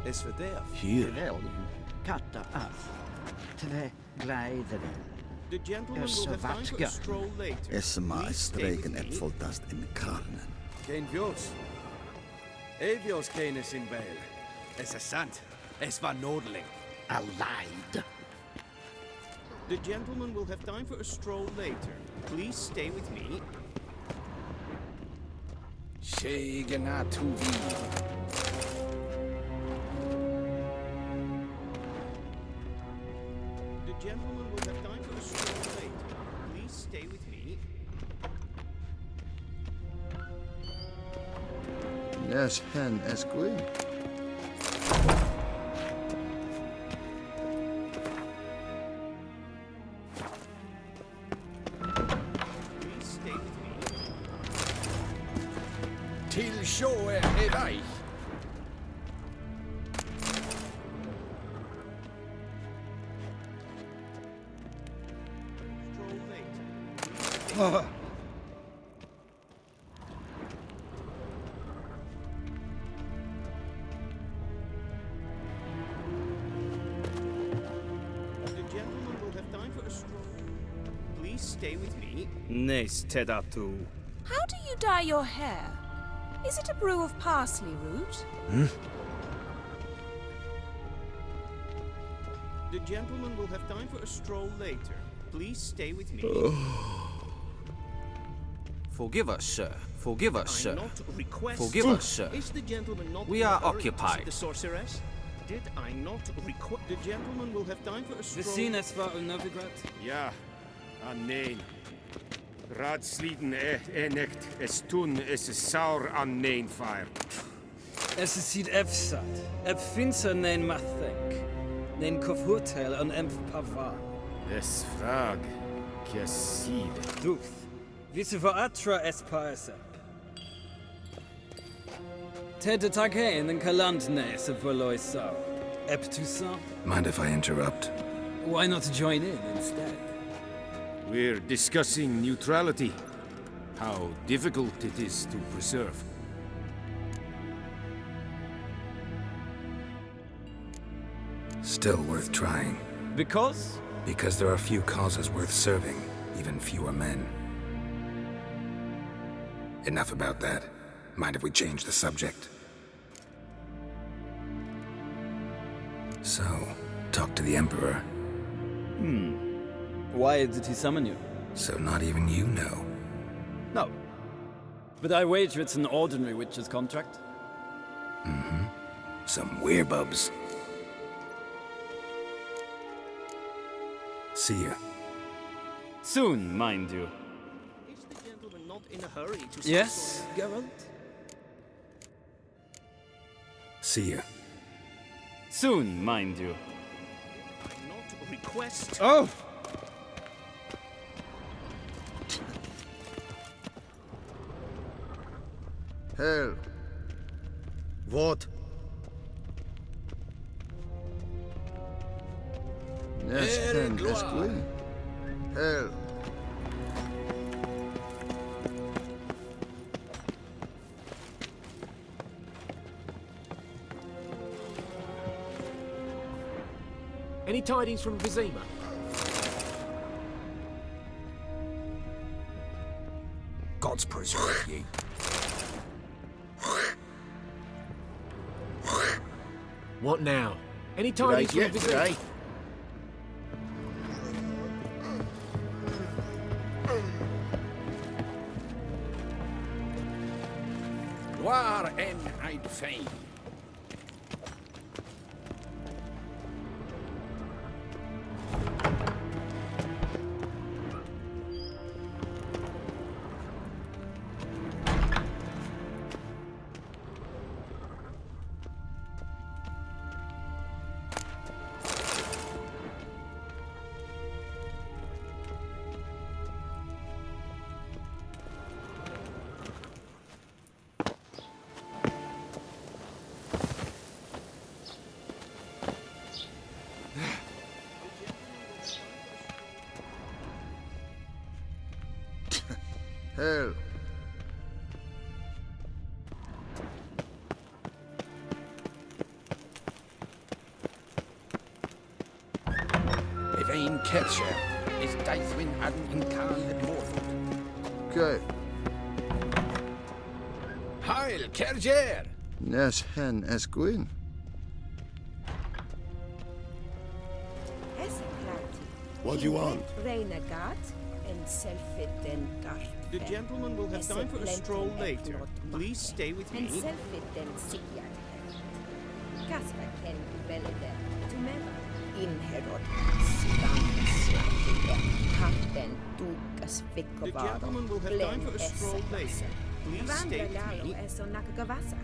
Is verderf. Hier. Katta af. Tre gleideren. The gentleman will have time for a stroll later. Is maar Please stay with streken me. et voltast in karnen. Geen vjos. Evios kenes in Bale. Es is sant. Es var nodeling. Allied. The gentleman will have time for a stroll later. Please stay with me. Shegenatuvi. The gentleman will have time for a stroll later. Please stay with me. Yes, hen es green. Please stay with me. Til sjåe er vei. Stroll later. The gentleman will have time for a stroll. Please stay with me. Nes tedatu. How do you dye your hair? Is it a brew of parsley root? The gentleman will have time for a stroll later. Please stay with me. Forgive us, sir. Forgive us, sir. I'm not request... Forgive us, sir. Is the gentleman not We in a are hurry to see occupied. the sorceress? Did I not request... The gentleman will have time for a stroll... Vesines var Novigrad. Ja, nee. Raadsliden enekt es tun es saur an nein fire. Es is siet efsat. Ep finser nein mathenk. Nein kofhotel an empf pavar. Es frag. Kiasid. Duth. Visse var atra es paesep. Tede taghein en kalandnes of Verloy Sau. Ep Toussaint. Mind if I interrupt? Why not join in instead? We're discussing neutrality. How difficult it is to preserve. Still worth trying. Because? Because there are few causes worth serving, even fewer men. Enough about that. Mind if we change the subject? So, talk to the Emperor. Why did he summon you? So not even you know. No. But I wager it's an ordinary witch's contract. Mm-hmm. Some werebubs. See ya. Soon, mind you. Is the gentleman not in a hurry to see Yes, Geralt? See ya. Soon, mind you. not request... Oh! Hail. What? Yes, then, that's good. Hell. Any tidings from Vizima? Gods preserve ye. What now? Any Good tidings idea, from good Vizima? eye. Gloire en Eid Fein. Hell. Evain Kercher is Daithwin Adden in Khan Morford. Okay. Heil Kercher! Yes, hen as Gwyn. What do you want? Renegat and Selfitten Garth. The gentleman will have time for a stroll later. Please stay with me. And Selfitten Sikyar. Kasper ken velede tumeva. Inherod Sivan Kapten Tukas The gentleman will have time for a stroll later. Please stay with me. Eso Nakagavasa.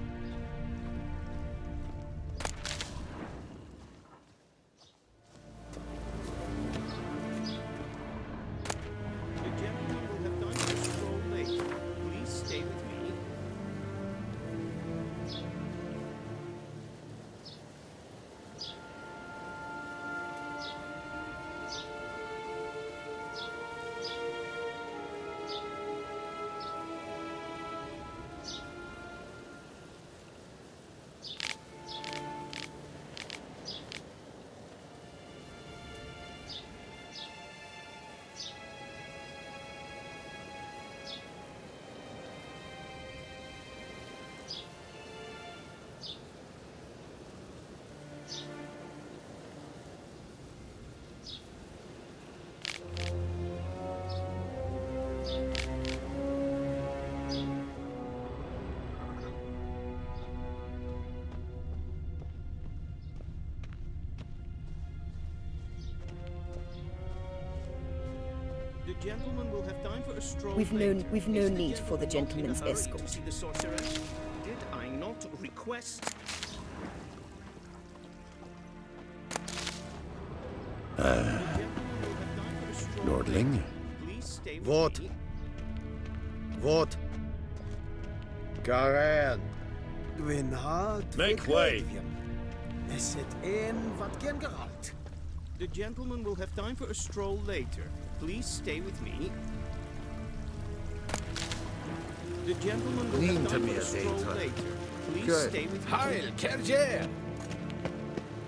The gentleman will have time for a stroll We've later. no need for the gentleman's In a hurry escort. to see the sorceress? Did I not request? Lordling? Please stay with What? me. What? Garen. Gwynhard. Make way. Is it in wat gen geralt? The gentleman will have time for a stroll later. Please stay with me. The gentleman will have time for a stroll later. Please stay with me. Heil Kercher!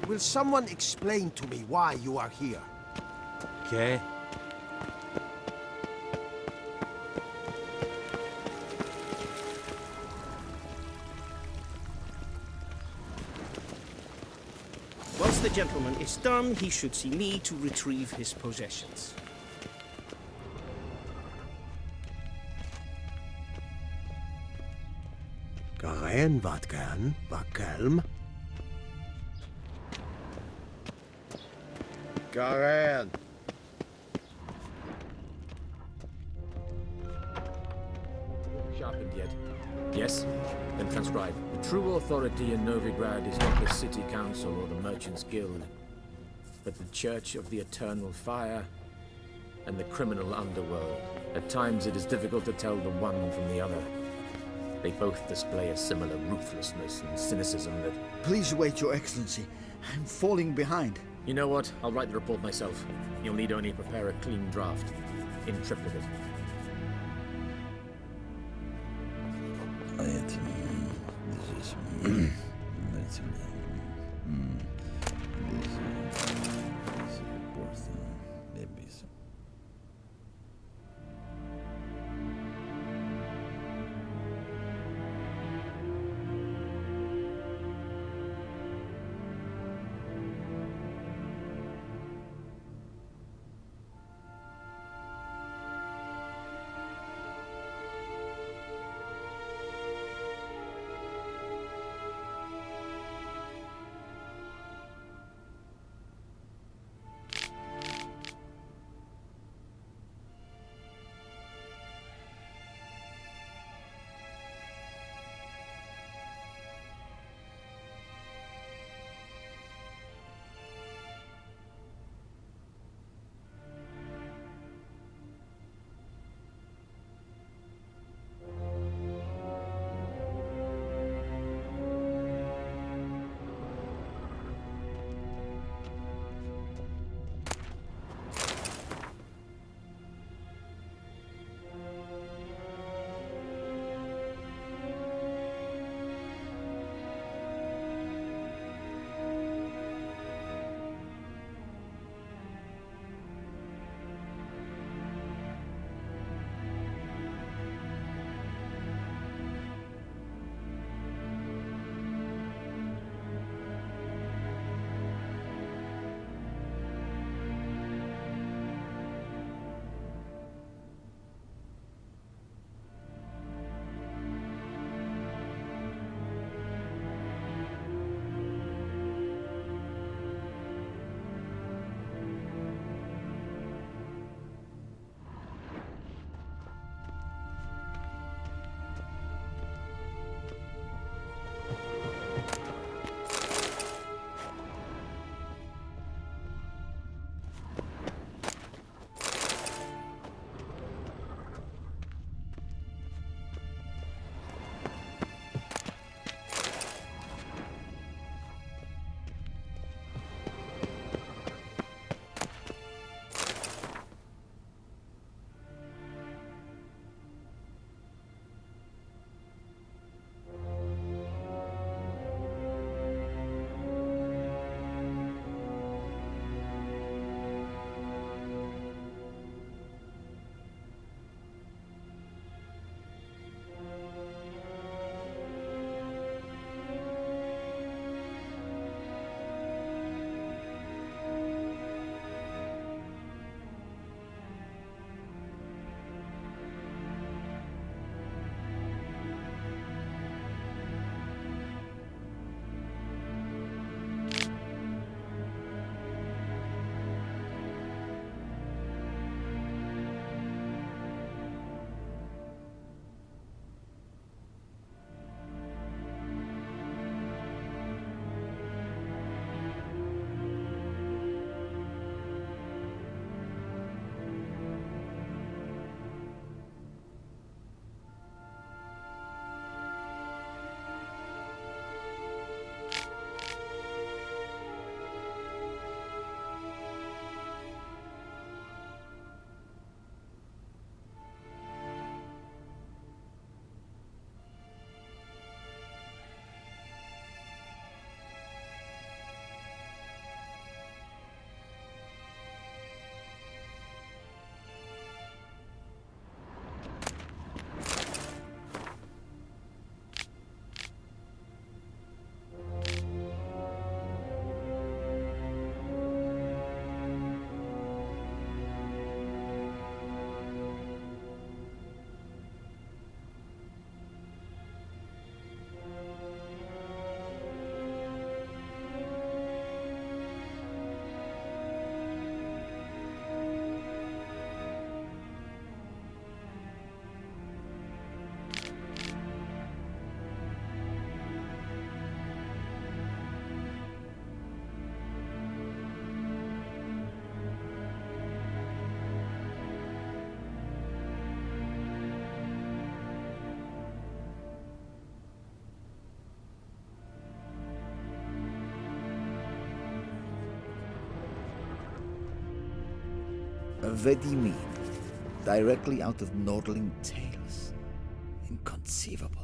Will someone explain to me why you are here? Okay. Once the gentleman is done, he should see me to retrieve his possessions. Garen wat gern, Vakelm. Garen. Sharpened yet? Yes? Then transcribe. The true authority in Novigrad is not the city council or the merchants' guild, but the Church of the Eternal Fire and the criminal underworld. At times it is difficult to tell the one from the other. They both display a similar ruthlessness and cynicism that... Please wait, Your Excellency. I'm falling behind. You know what? I'll write the report myself. You'll need only prepare a clean draft. In triplicate. Vedimi, directly out of Nordling tales. Inconceivable.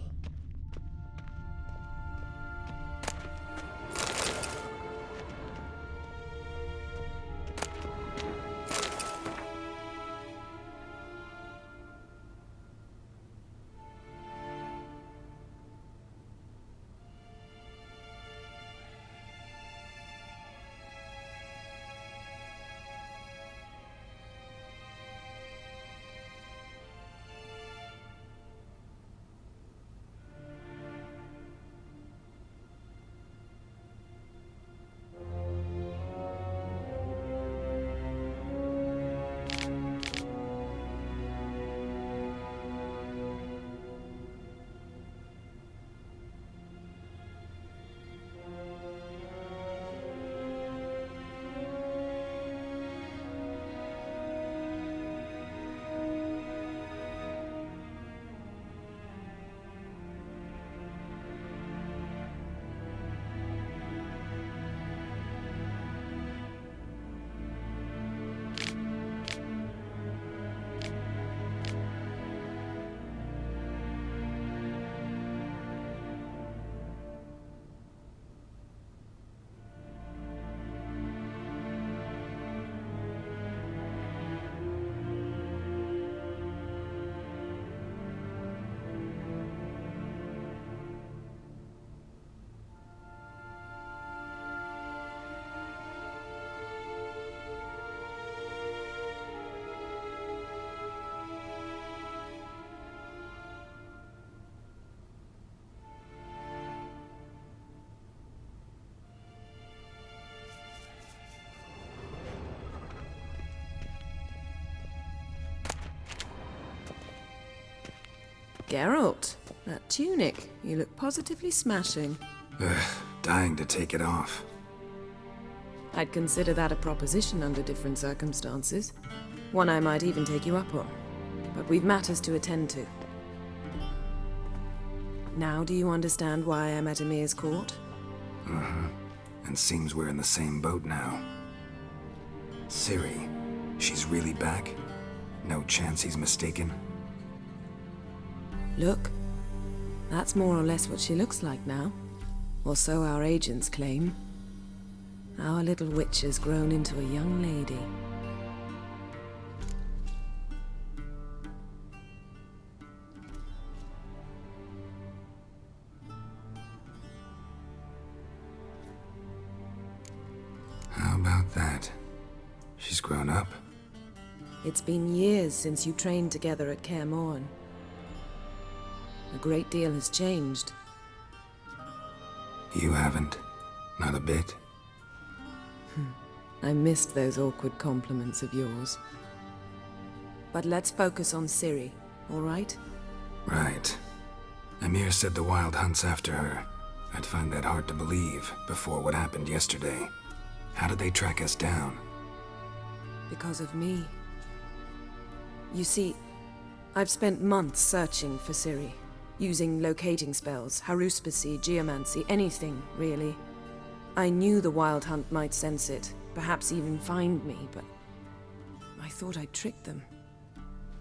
Geralt, that tunic. You look positively smashing. Dying to take it off. I'd consider that a proposition under different circumstances. One I might even take you up on. But we've matters to attend to. Now do you understand why I'm at Emir's court? Uh-huh. And seems we're in the same boat now. Ciri, she's really back? No chance he's mistaken? Look, that's more or less what she looks like now. Or so our agents claim. Our little witch has grown into a young lady. How about that? She's grown up? It's been years since you trained together at Kaer Morhen. A great deal has changed. You haven't. Not a bit. I missed those awkward compliments of yours. But let's focus on Ciri, all right? Right. Emir said the Wild Hunt's after her. I'd find that hard to believe before what happened yesterday. How did they track us down? Because of me. You see, I've spent months searching for Ciri. Using locating spells, haruspicy, geomancy, anything, really. I knew the Wild Hunt might sense it, perhaps even find me, but I thought I'd tricked them.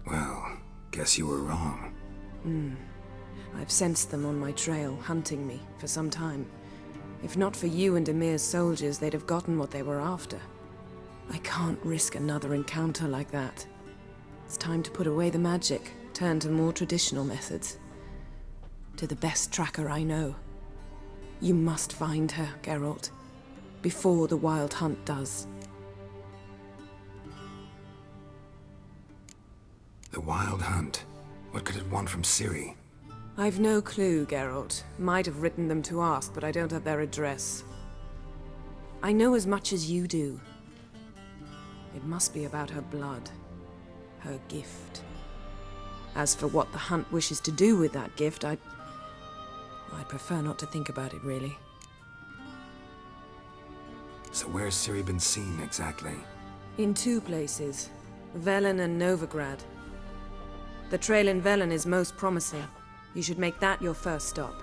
Well, guess you were wrong. I've sensed them on my trail, hunting me, for some time. If not for you and Emir's soldiers, they'd have gotten what they were after. I can't risk another encounter like that. It's time to put away the magic, turn to more traditional methods. To the best tracker I know. You must find her, Geralt, before the Wild Hunt does. The Wild Hunt? What could it want from Ciri? I've no clue, Geralt. Might have written them to ask, but I don't have their address. I know as much as you do. It must be about her blood. Her gift. As for what the Hunt wishes to do with that gift, I'd prefer not to think about it, really. So where's Ciri been seen, exactly? In two places. Velen and Novigrad. The trail in Velen is most promising. You should make that your first stop.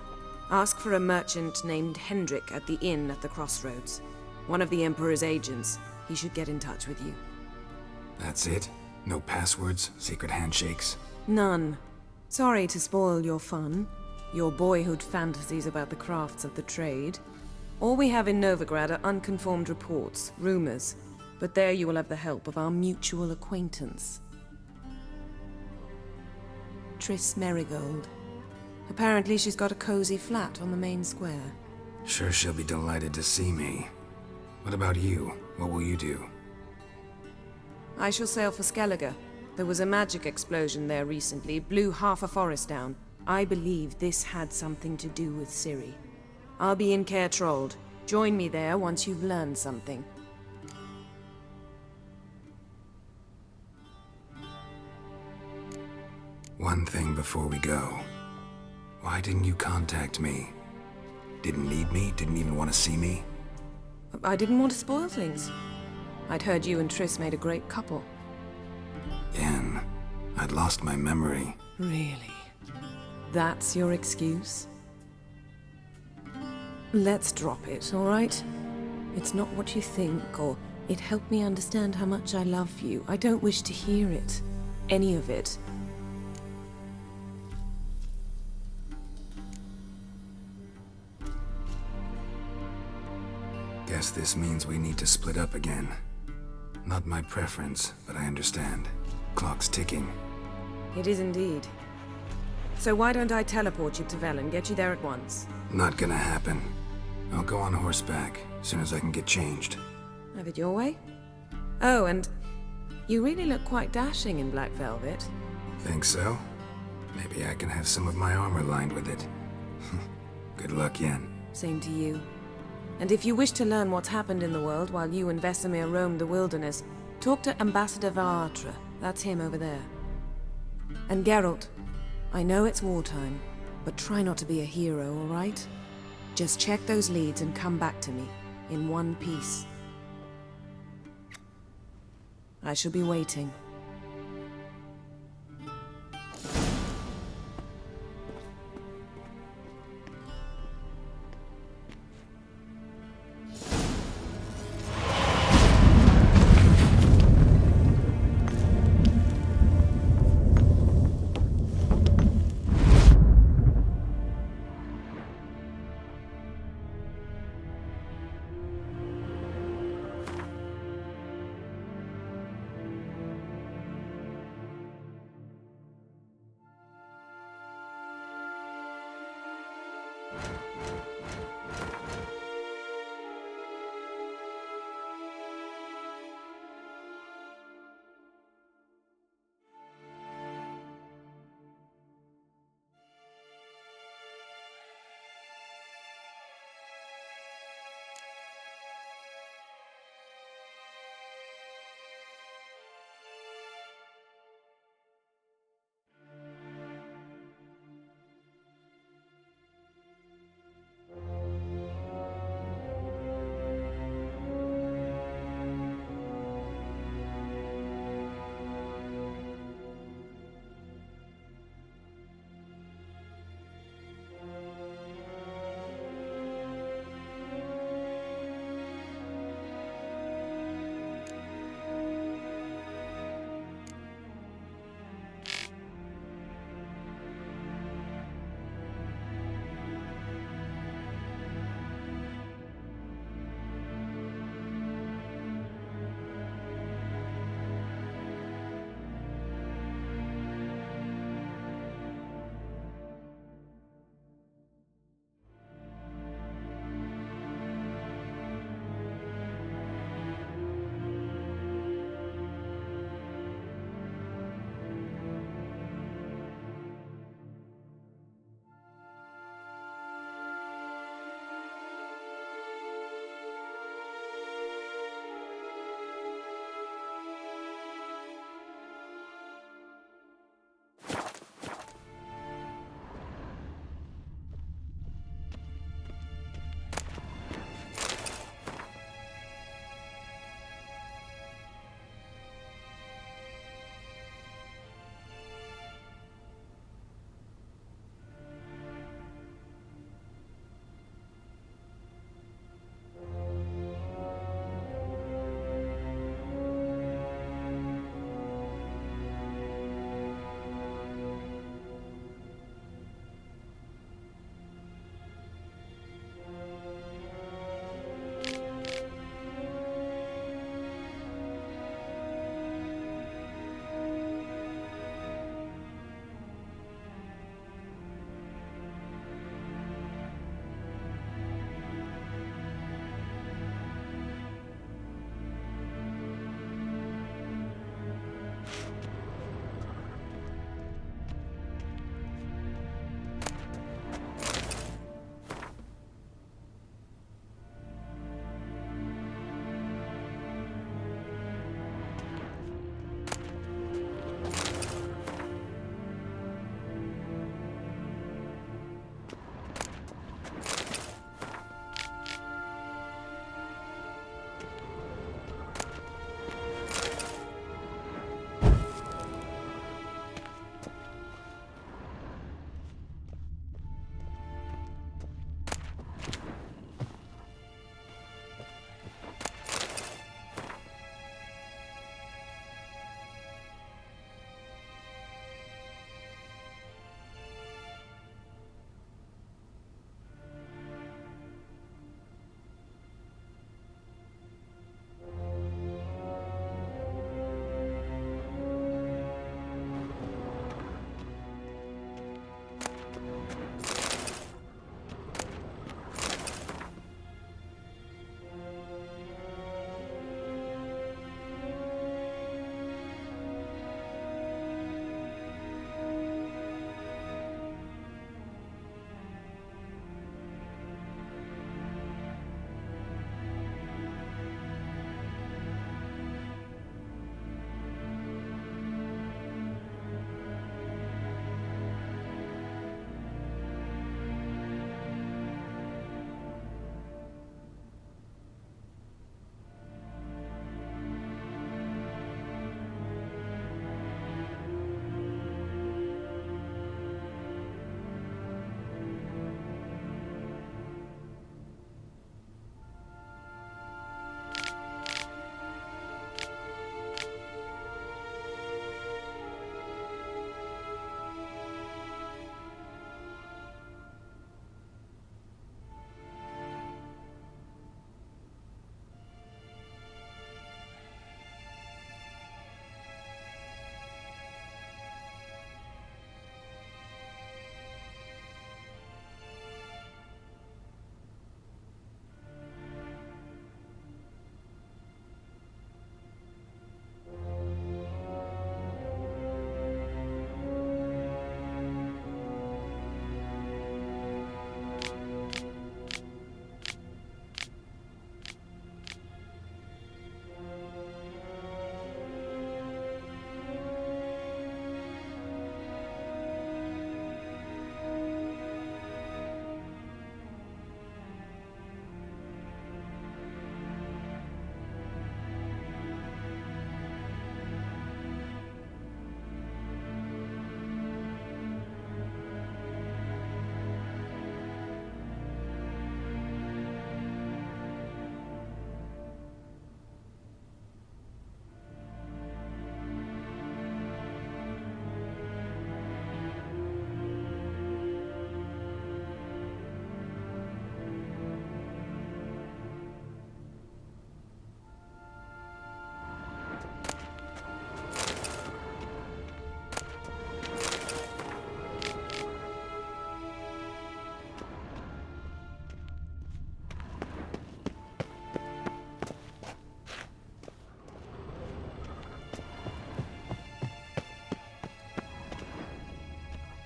Ask for a merchant named Hendrik at the inn at the crossroads. One of the Emperor's agents. He should get in touch with you. That's it? No passwords? Secret handshakes? None. Sorry to spoil your fun, your boyhood fantasies about the crafts of the trade. All we have in Novigrad are unconfirmed reports, rumors. But there you will have the help of our mutual acquaintance. Triss Merigold. Apparently she's got a cozy flat on the main square. Sure she'll be delighted to see me. What about you? What will you do? I shall sail for Skellige. There was a magic explosion there recently, blew half a forest down. I believe this had something to do with Ciri. I'll be in Caer Trolde. Join me there once you've learned something. One thing before we go. Why didn't you contact me? Didn't need me? Didn't even want to see me? I didn't want to spoil things. I'd heard you and Triss made a great couple. Yen, I'd lost my memory. Really? That's your excuse? Let's drop it, all right? It's not what you think, or it helped me understand how much I love you. I don't wish to hear it. Any of it. Guess this means we need to split up again. Not my preference, but I understand. Clock's ticking. It is indeed. So why don't I teleport you to Velen, get you there at once? Not gonna happen. I'll go on horseback, as soon as I can get changed. Have it your way? Oh, and you really look quite dashing in black velvet. Think so? Maybe I can have some of my armor lined with it. Good luck, Yen. Same to you. And if you wish to learn what's happened in the world while you and Vesemir roamed the wilderness, talk to Ambassador Varatra. That's him over there. And Geralt, I know it's wartime, but try not to be a hero, all right? Just check those leads and come back to me, in one piece. I shall be waiting.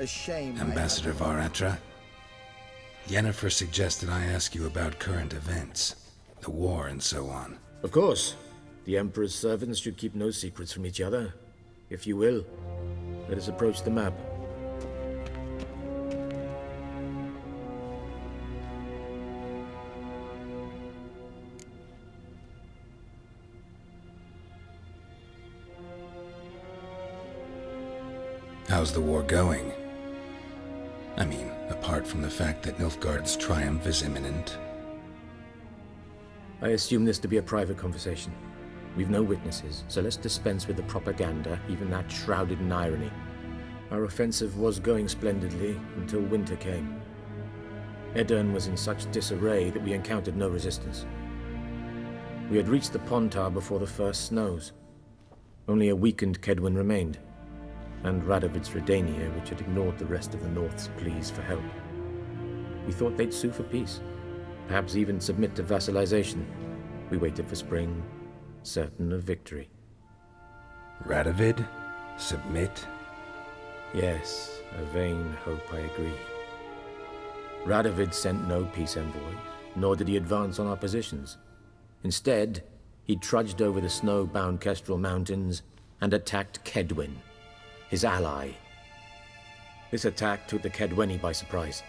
A shame. Ambassador Varatra? Yennefer suggested I ask you about current events, the war and so on. Of course. The Emperor's servants should keep no secrets from each other. If you will, let us approach the map. How's the war going? I mean, apart from the fact that Nilfgaard's triumph is imminent. I assume this to be a private conversation. We've no witnesses, so let's dispense with the propaganda, even that shrouded in irony. Our offensive was going splendidly until winter came. Aedirn was in such disarray that we encountered no resistance. We had reached the Pontar before the first snows. Only a weakened Kedwen remained, and Radovid's Redania, which had ignored the rest of the North's pleas for help. We thought they'd sue for peace, perhaps even submit to vassalization. We waited for spring, certain of victory. Radovid? Submit? Yes, a vain hope, I agree. Radovid sent no peace envoys, nor did he advance on our positions. Instead, he trudged over the snow-bound Kestrel Mountains and attacked Kedwen, his ally. This attack took the Kedweni by surprise.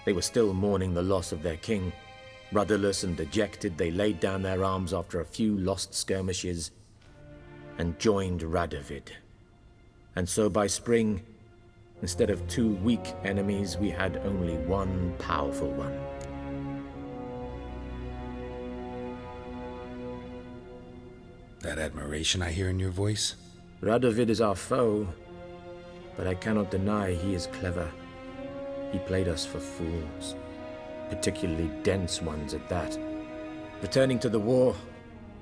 They were still mourning the loss of their king. Rudderless and dejected, they laid down their arms after a few lost skirmishes and joined Radovid. And so by spring, instead of 2 weak enemies, we had only one powerful one. That admiration I hear in your voice? Radovid is our foe, but I cannot deny he is clever. He played us for fools, particularly dense ones at that. Returning to the war,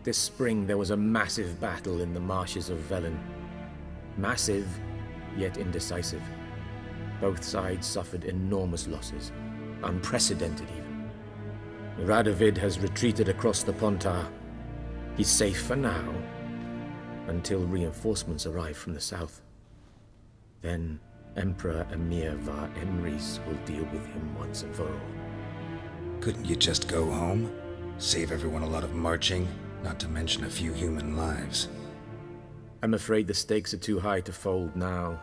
this spring there was a massive battle in the marshes of Velen. Massive, yet indecisive. Both sides suffered enormous losses, unprecedented even. Radovid has retreated across the Pontar. He's safe for now, until reinforcements arrive from the south. Then Emperor Emir var Emrys will deal with him once and for all. Couldn't you just go home? Save everyone a lot of marching, not to mention a few human lives. I'm afraid the stakes are too high to fold now.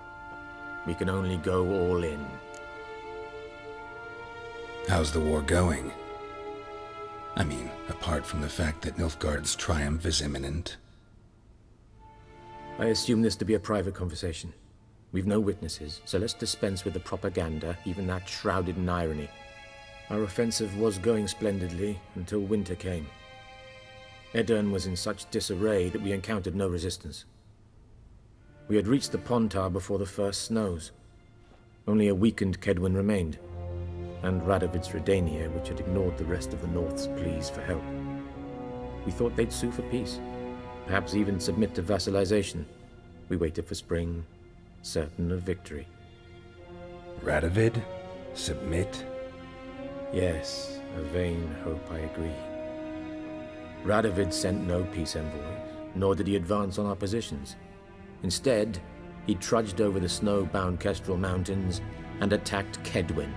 We can only go all in. How's the war going? I mean, apart from the fact that Nilfgaard's triumph is imminent. I assume this to be a private conversation. We've no witnesses, so let's dispense with the propaganda, even that shrouded in irony. Our offensive was going splendidly until winter came. Aedirn was in such disarray that we encountered no resistance. We had reached the Pontar before the first snows. Only a weakened Kedwen remained, and Radovid's Redania, which had ignored the rest of the North's pleas for help. We thought they'd sue for peace, perhaps even submit to vassalization. We waited for spring, certain of victory. Radovid? Submit? Yes, a vain hope, I agree. Radovid sent no peace envoys, nor did he advance on our positions. Instead, he trudged over the snow-bound Kestrel Mountains and attacked Kedwen,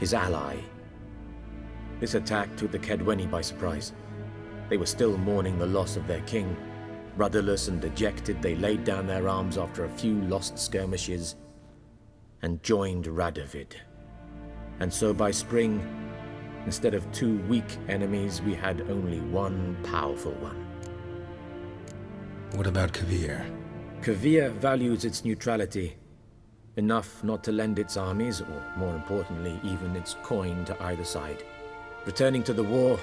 his ally. This attack took the Kedweni by surprise. They were still mourning the loss of their king. Rudderless and dejected, they laid down their arms after a few lost skirmishes and joined Radovid. And so by spring, instead of 2 weak enemies, we had only one powerful one. What about Kovir? Kovir values its neutrality, enough not to lend its armies, or more importantly, even its coin to either side. Returning to the war,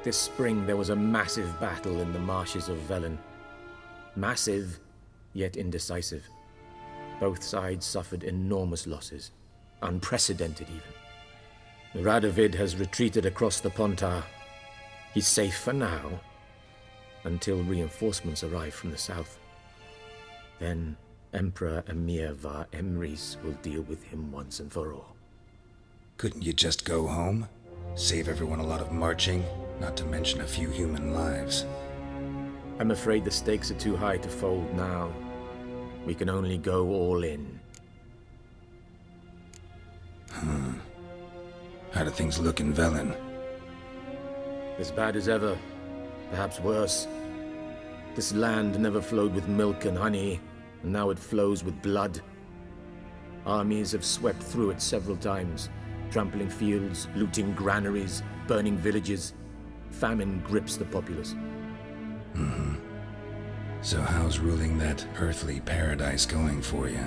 this spring there was a massive battle in the marshes of Velen. Massive, yet indecisive. Both sides suffered enormous losses, unprecedented even. Radovid has retreated across the Pontar. He's safe for now, until reinforcements arrive from the south. Then Emperor Emir var Emrys will deal with him once and for all. Couldn't you just go home? Save everyone a lot of marching, not to mention a few human lives. I'm afraid the stakes are too high to fold now. We can only go all in. How do things look in Velen? As bad as ever, perhaps worse. This land never flowed with milk and honey, and now it flows with blood. Armies have swept through it several times, trampling fields, looting granaries, burning villages. Famine grips the populace. So how's ruling that earthly paradise going for you?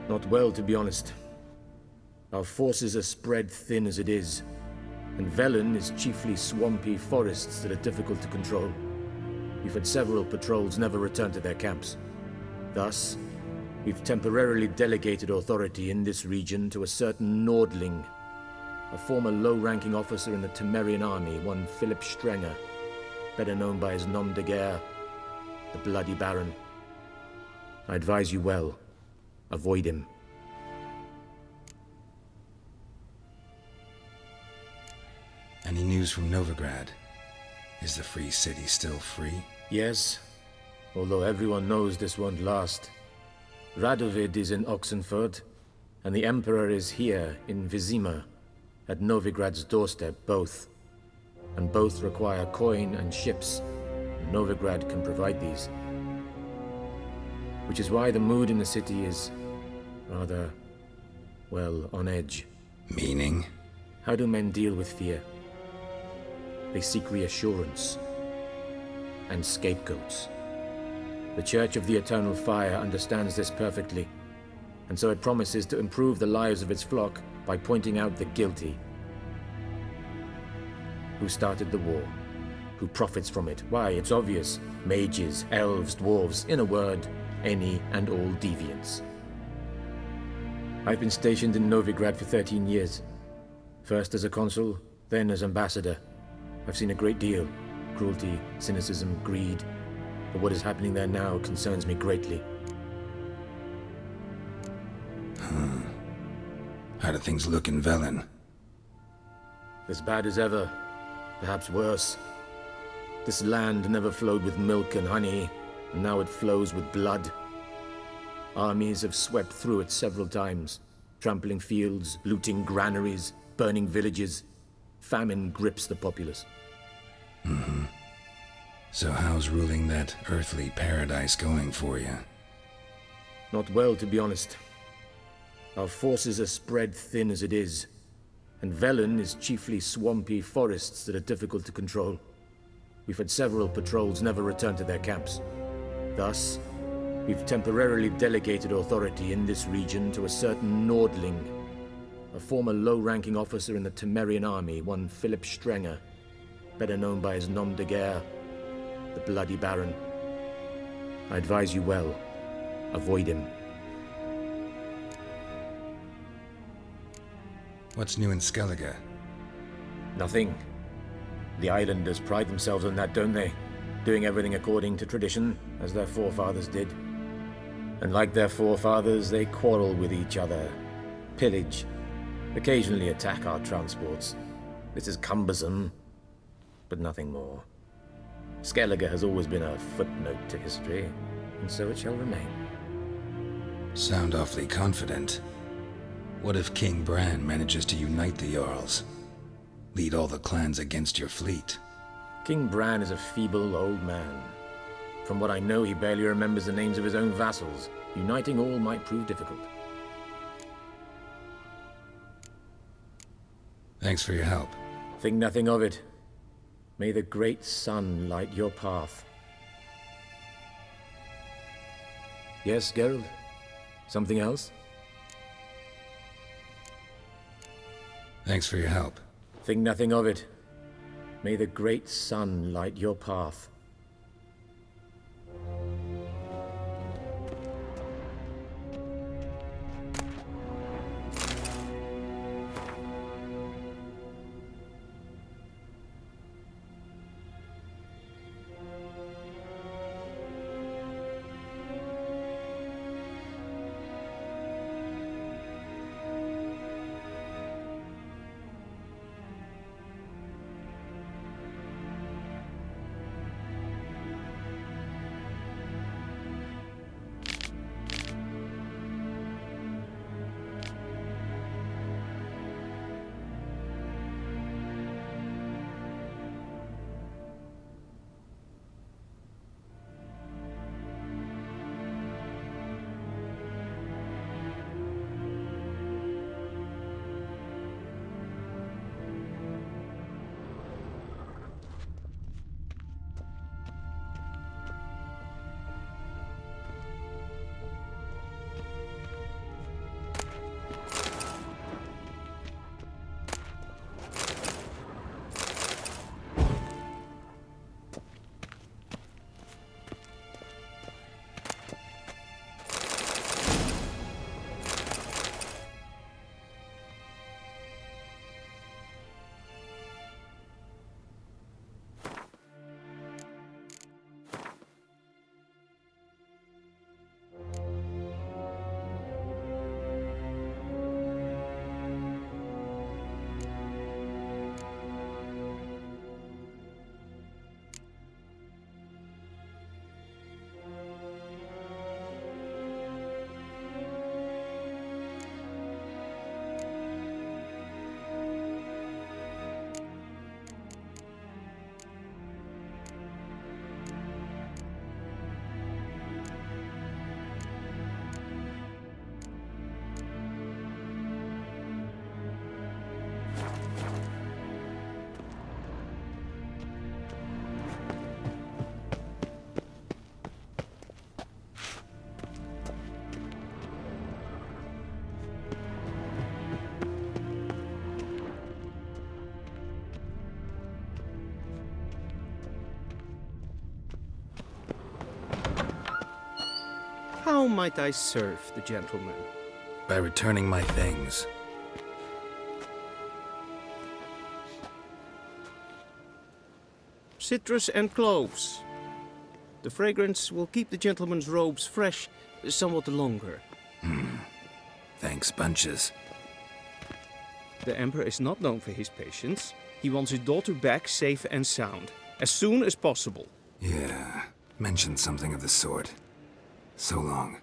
Not well, to be honest. Our forces are spread thin as it is, and Velen is chiefly swampy forests that are difficult to control. We've had several patrols never return to their camps. Thus, we've temporarily delegated authority in this region to a certain Nordling, a former low-ranking officer in the Temerian army, one Philip Strenger, better known by his nom de guerre, the Bloody Baron. I advise you well. Avoid him. Any news from Novigrad? Is the free city still free? Yes, although everyone knows this won't last. Radovid is in Oxenford, and the Emperor is here in Vizima, at Novigrad's doorstep, both. And both require coin and ships. Novigrad can provide these. Which is why the mood in the city is rather, well, on edge. Meaning? How do men deal with fear? They seek reassurance and scapegoats. The Church of the Eternal Fire understands this perfectly, and so it promises to improve the lives of its flock by pointing out the guilty. Who started the war? Who profits from it? Why, it's obvious. Mages, elves, dwarves, in a word, any and all deviants. I've been stationed in Novigrad for 13 years. First as a consul, then as ambassador. I've seen a great deal. Cruelty, cynicism, greed. But what is happening there now concerns me greatly. How do things look in Velen? As bad as ever. Perhaps worse. This land never flowed with milk and honey, and now it flows with blood. Armies have swept through it several times, trampling fields, looting granaries, burning villages. Famine grips the populace. So how's ruling that earthly paradise going for you? Not well, to be honest. Our forces are spread thin as it is, and Velen is chiefly swampy forests that are difficult to control. We've had several patrols never return to their camps. Thus, we've temporarily delegated authority in this region to a certain Nordling, a former low-ranking officer in the Temerian army, one Philip Strenger, better known by his nom de guerre, the Bloody Baron. I advise you well. Avoid him. What's new in Skellige? Nothing. The islanders pride themselves on that, don't they? Doing everything according to tradition, as their forefathers did. And like their forefathers, they quarrel with each other, pillage, occasionally attack our transports. This is cumbersome, but nothing more. Skellige has always been a footnote to history, and so it shall remain. Sound awfully confident. What if King Bran manages to unite the Jarls? Lead all the clans against your fleet? King Bran is a feeble old man. From what I know, he barely remembers the names of his own vassals. Uniting all might prove difficult. Thanks for your help. Think nothing of it. May the great sun light your path. Yes, Geralt? Something else? Thanks for your help. Think nothing of it. May the great sun light your path. How might I serve the gentleman? By returning my things. Citrus and cloves. The fragrance will keep the gentleman's robes fresh somewhat longer. Thanks, bunches. The Emperor is not known for his patience. He wants his daughter back safe and sound, as soon as possible. Yeah, mentioned something of the sort. So long.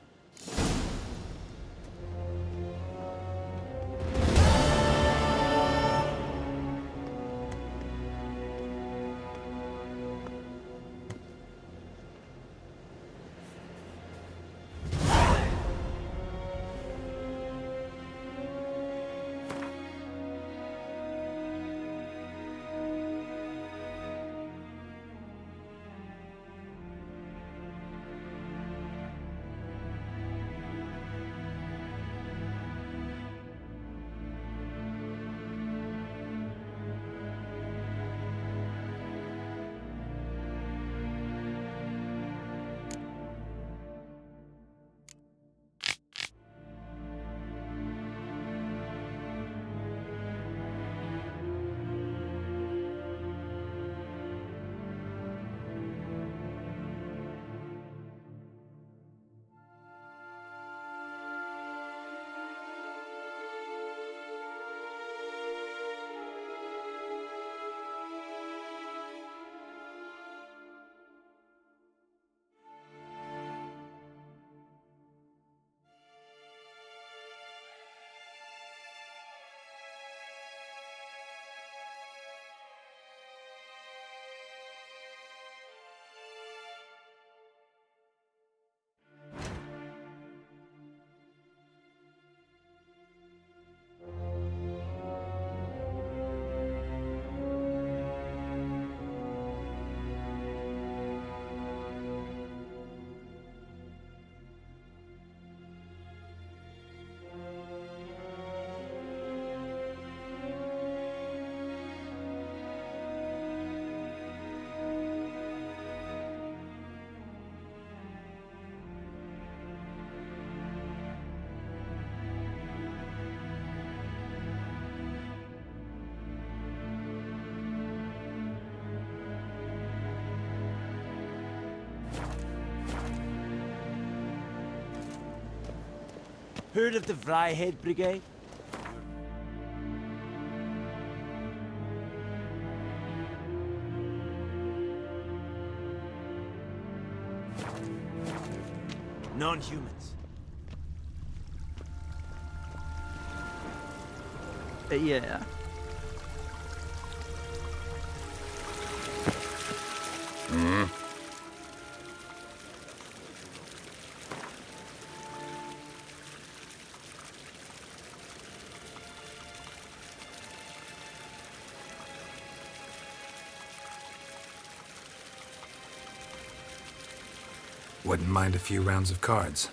Heard of the Vryheid Brigade? Non-humans. Yeah. Wouldn't mind a few rounds of cards.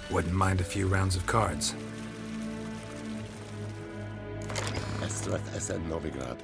Wouldn't mind a few rounds of cards. Estreth Essen Novigrad.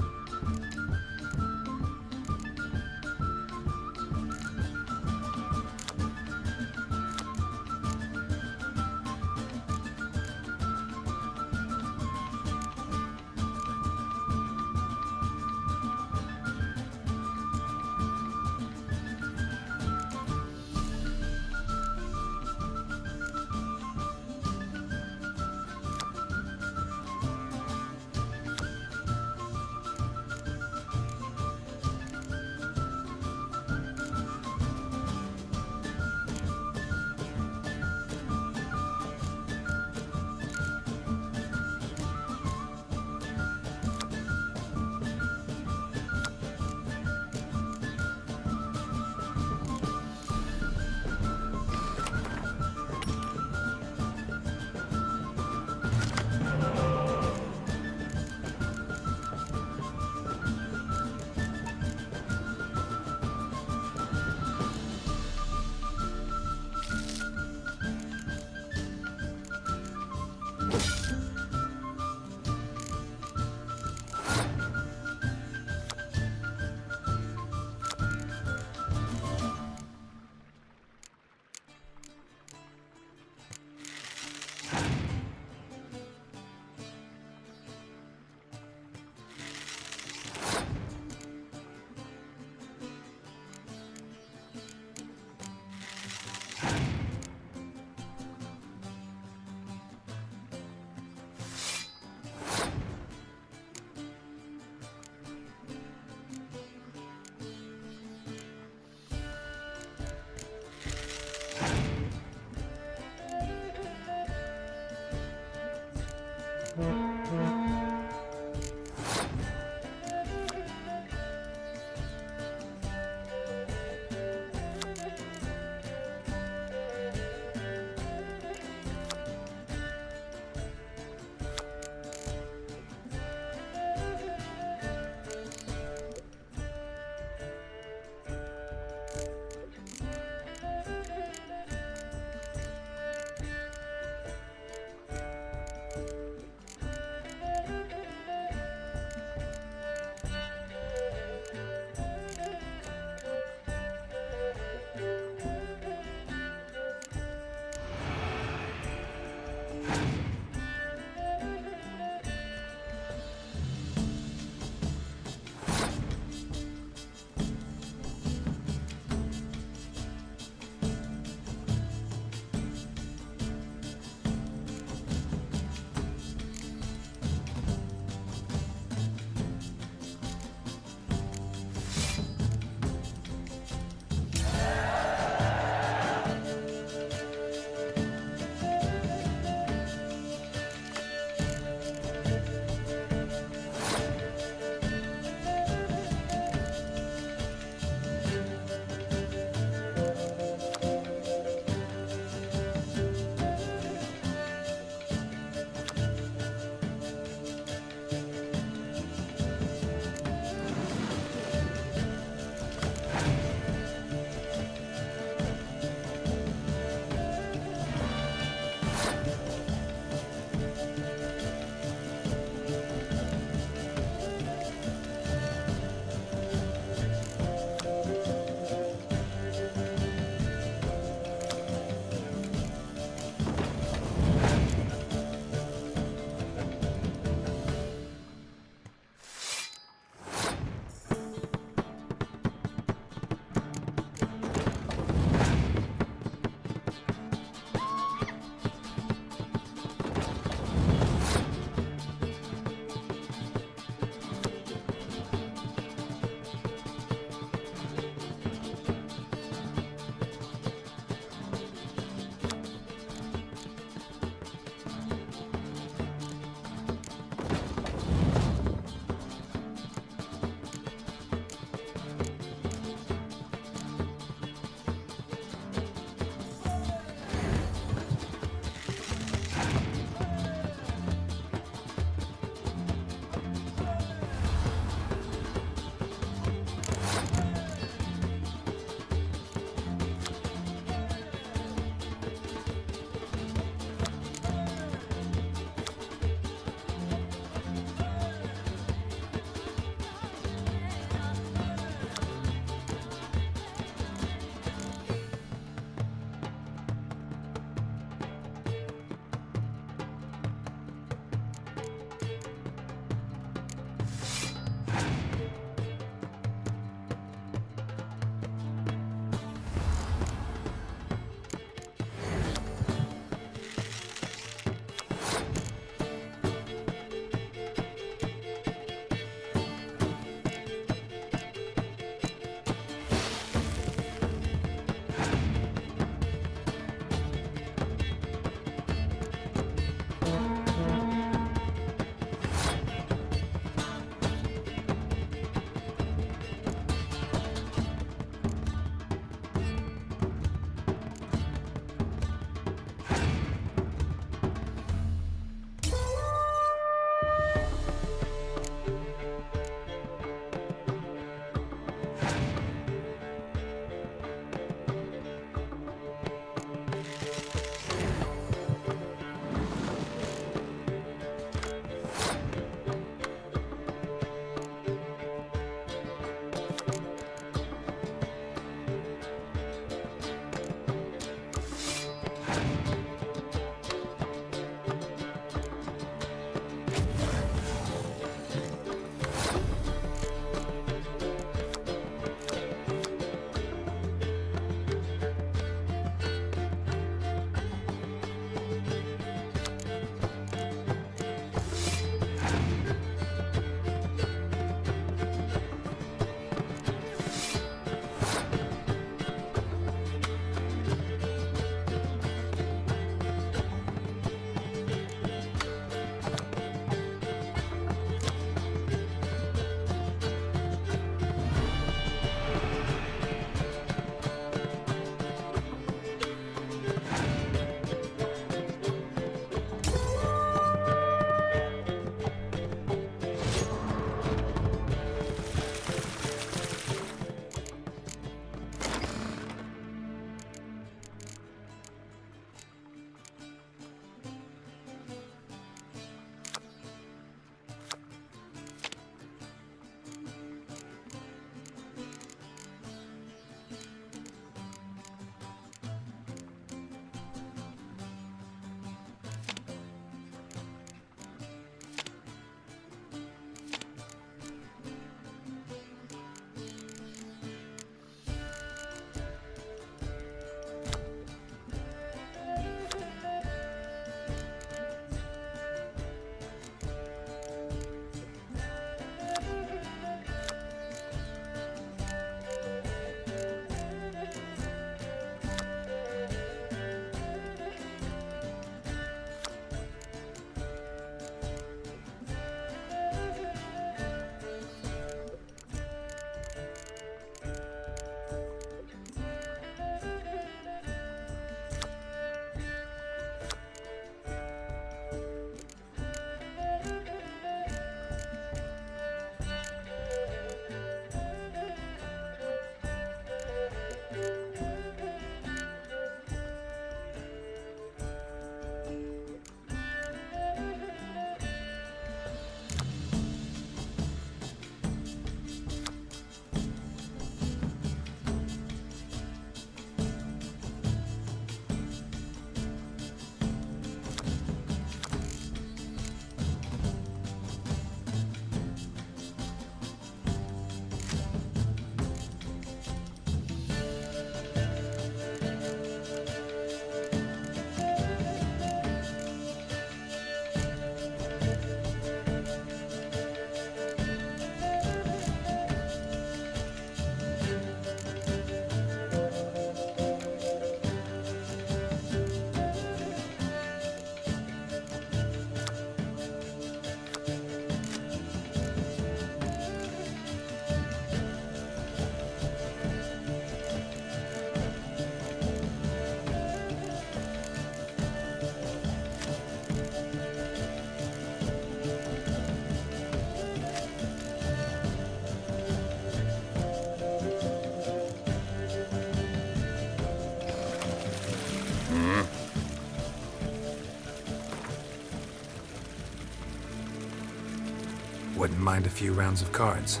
Wouldn't mind a few rounds of cards.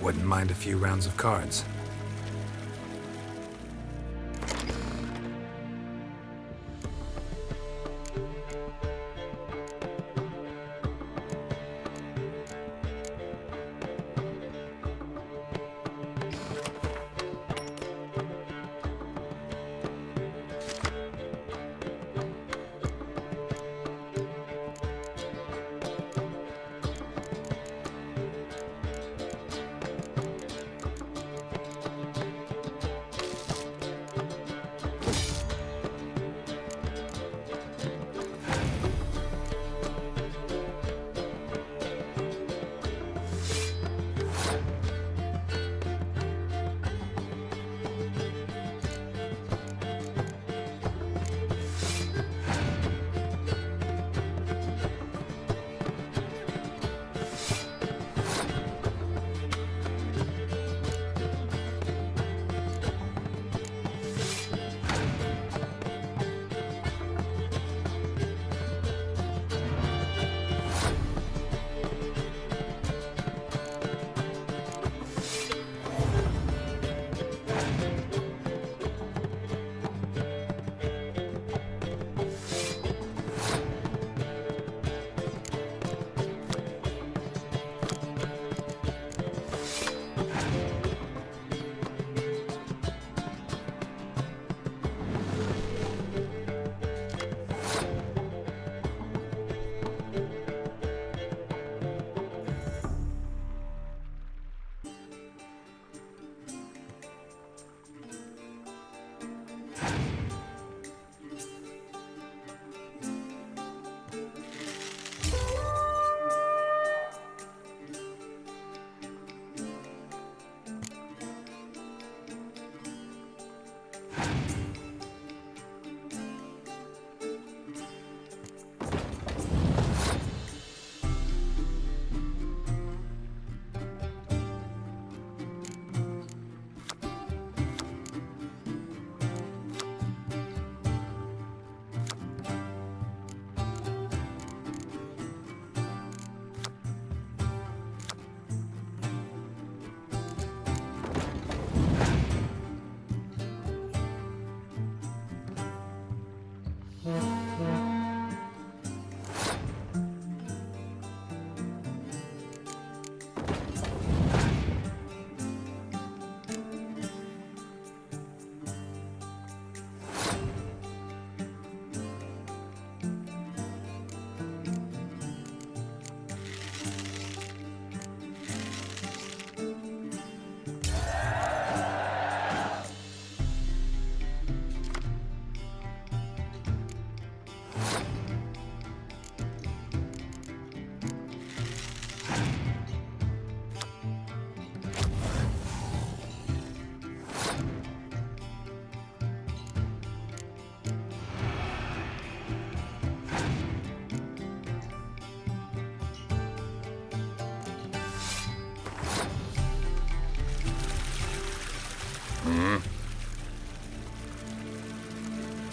Wouldn't mind a few rounds of cards.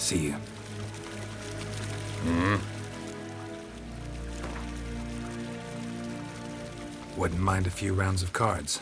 See you. Wouldn't mind a few rounds of cards.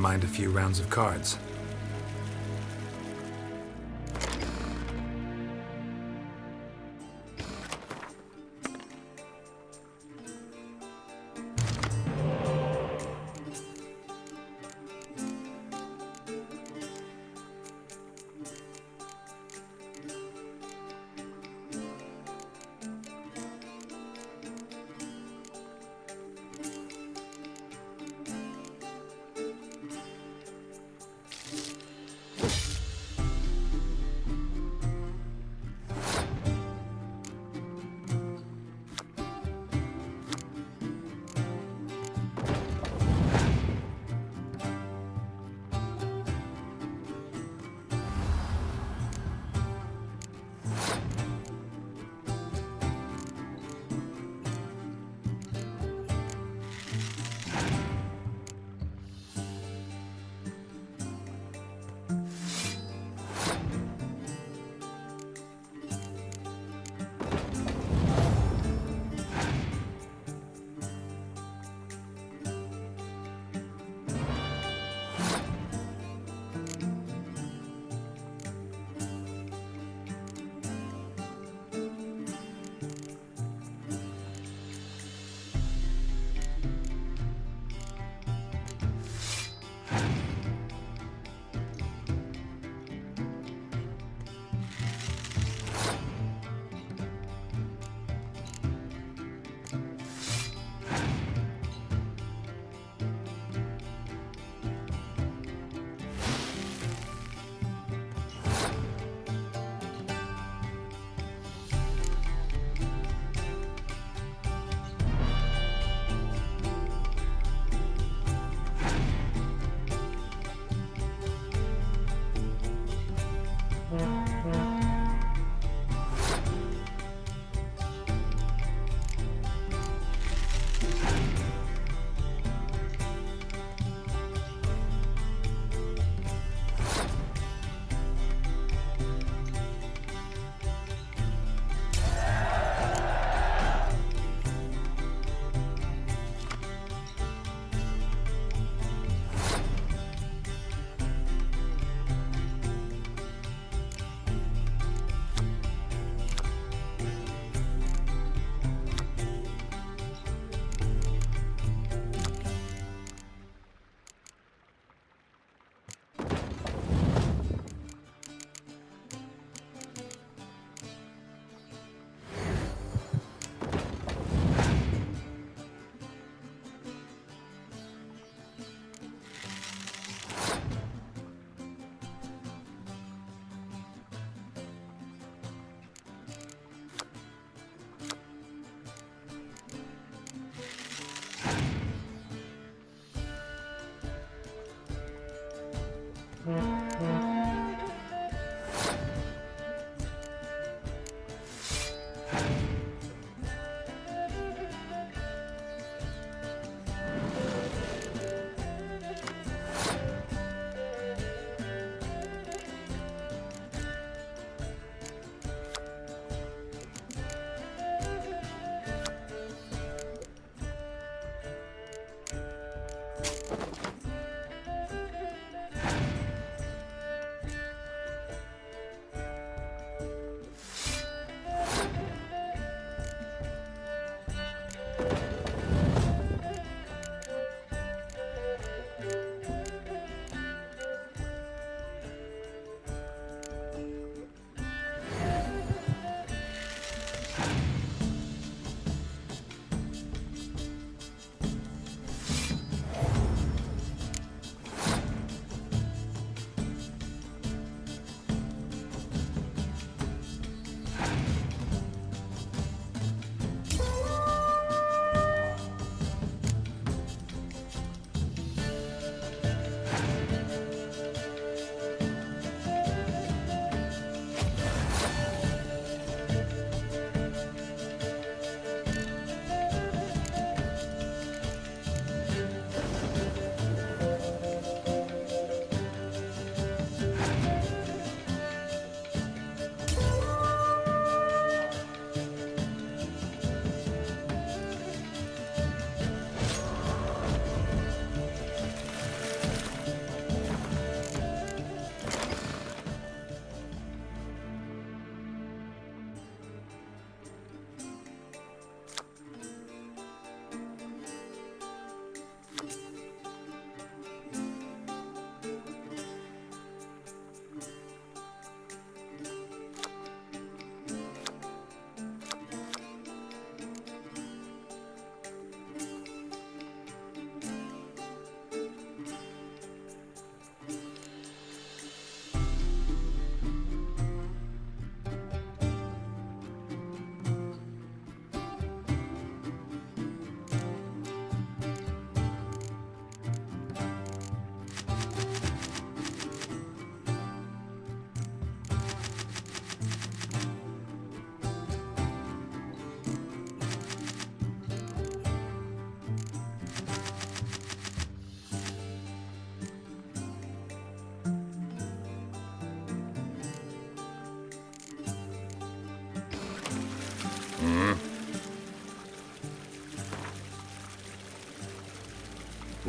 mind a few rounds of cards.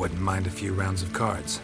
Wouldn't mind a few rounds of cards.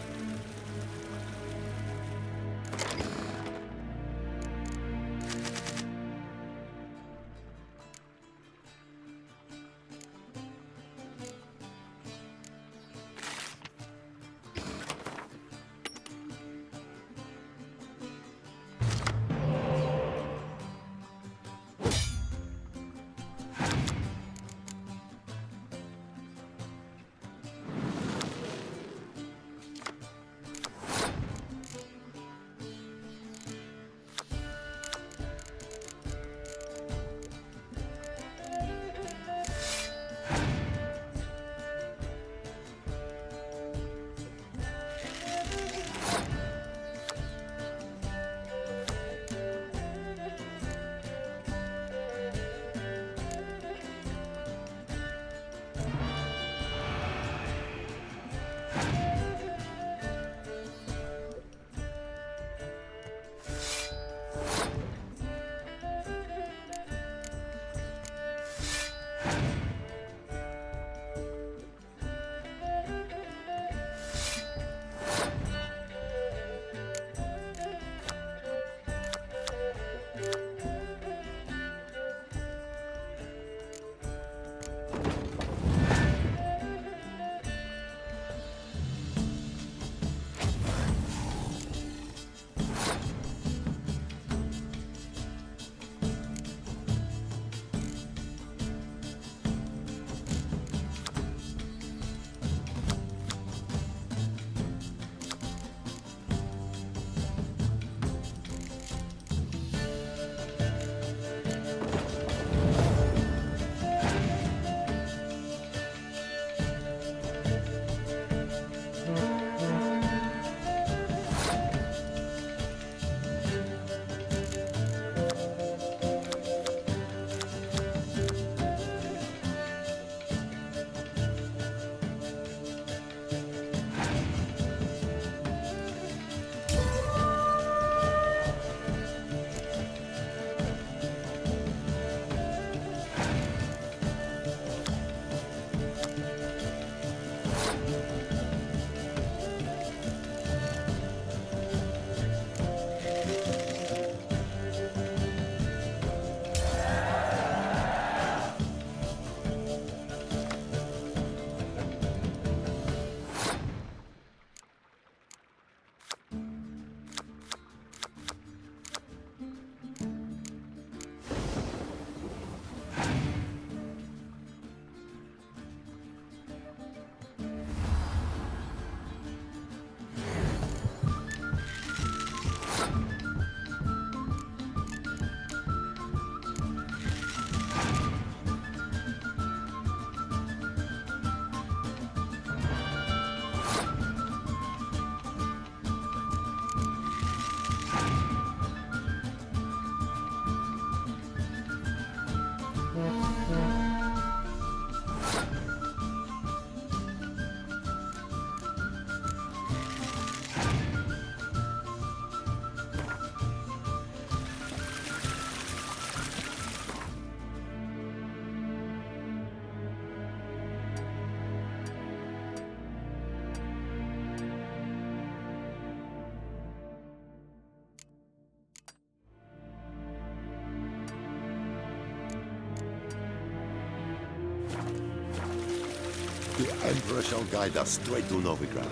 The Emperor shall guide us straight to Novigrad.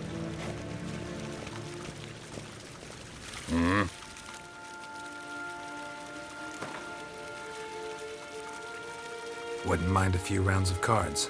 Wouldn't mind a few rounds of cards.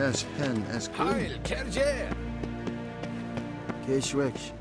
As hen as Heil, Kerje! Keeshweksh.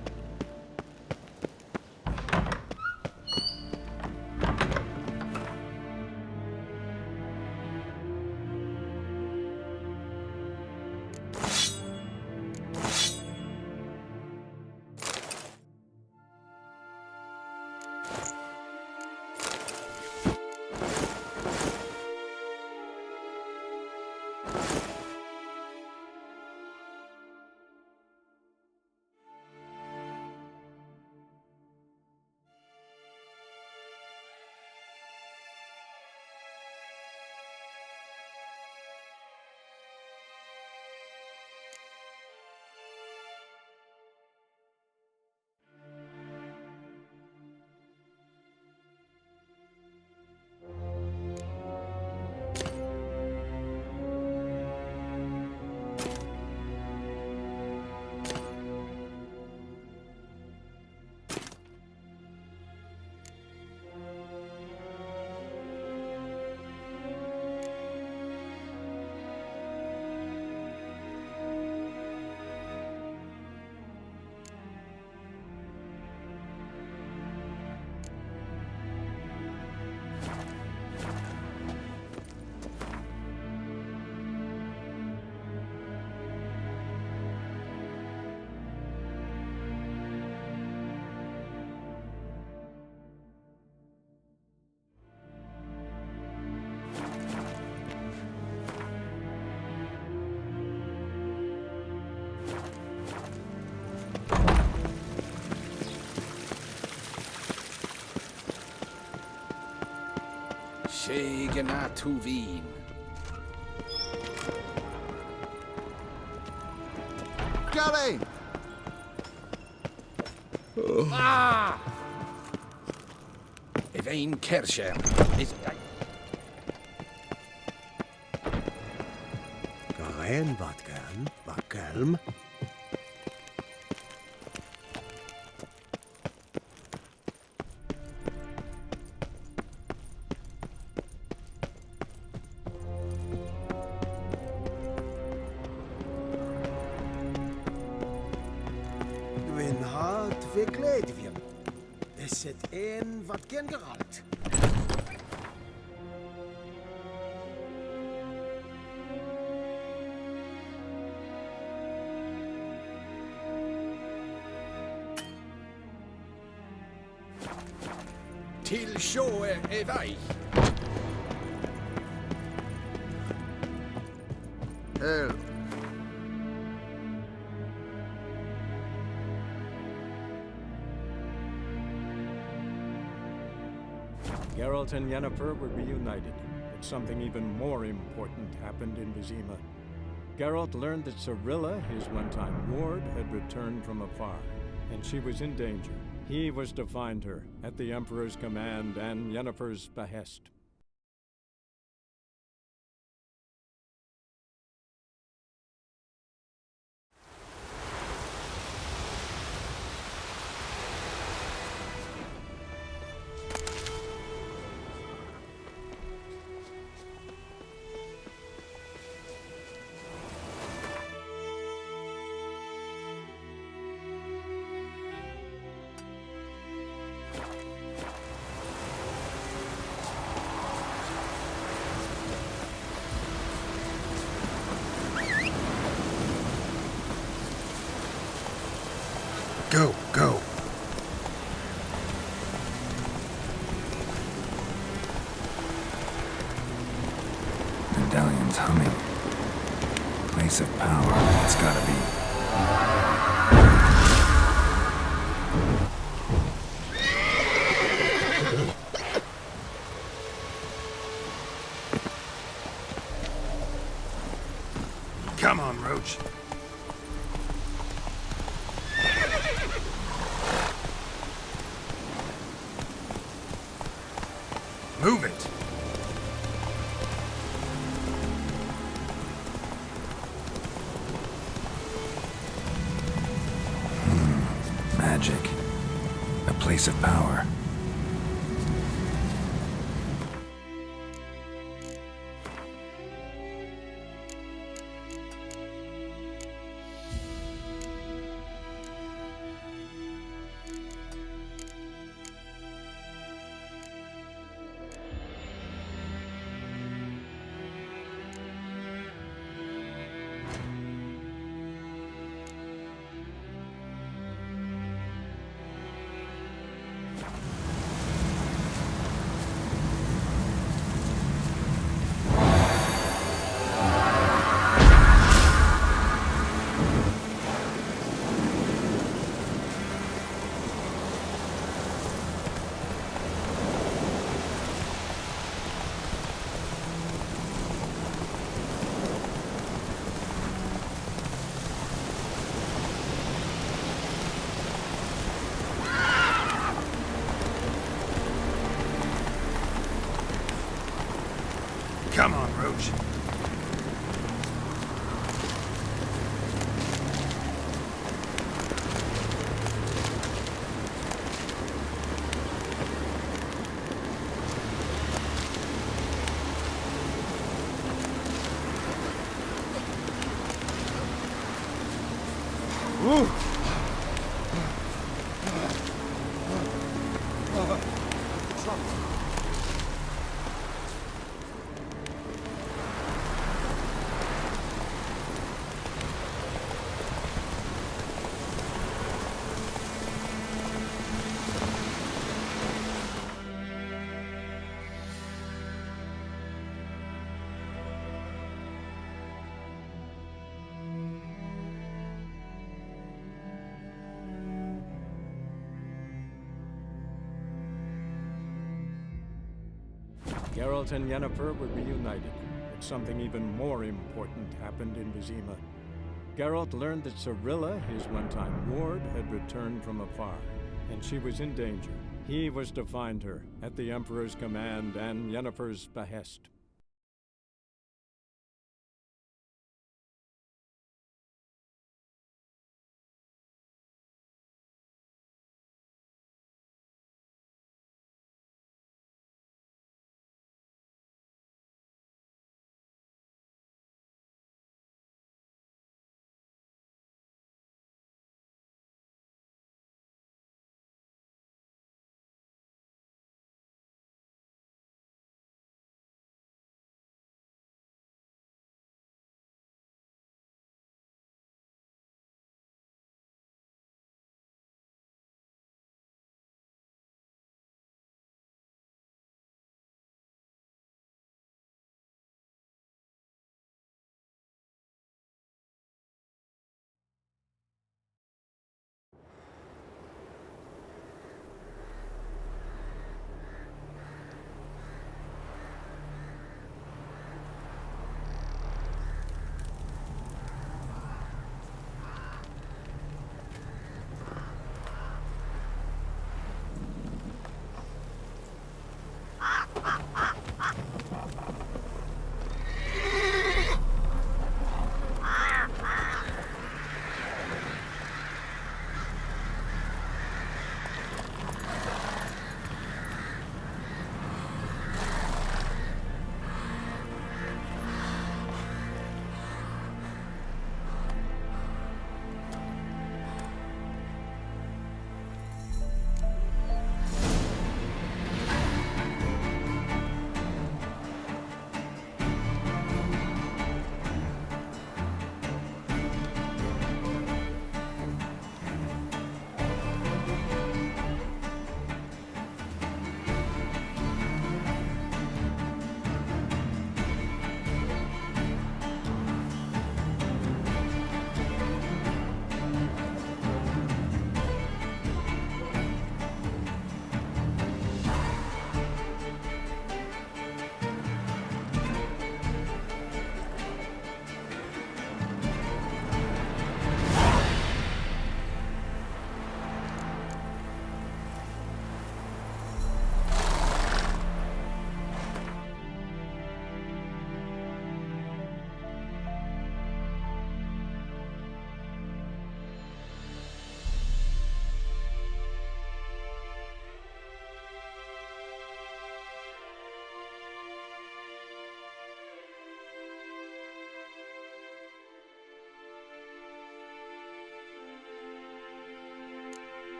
Shegana Tuvin. Gary! Ah! Evain Kershel is. Gaen Vatgan, Vakelm. Win hart verkleed wir. Es het een wat gen geralt. Till Shoe Evai. Hell. Geralt and Yennefer were reunited, but something even more important happened in Vizima. Geralt learned that Cirilla, his one-time ward, had returned from afar, and she was in danger. He was to find her, at the Emperor's command and Yennefer's behest. Go, go. Medallion's humming. Place of power. It's gotta be. Come on, Roach. Move it! Magic. A place of power. approach. Geralt and Yennefer were reunited, but something even more important happened in Vizima. Geralt learned that Cirilla, his one-time ward, had returned from afar, and she was in danger. He was to find her, at the Emperor's command and Yennefer's behest.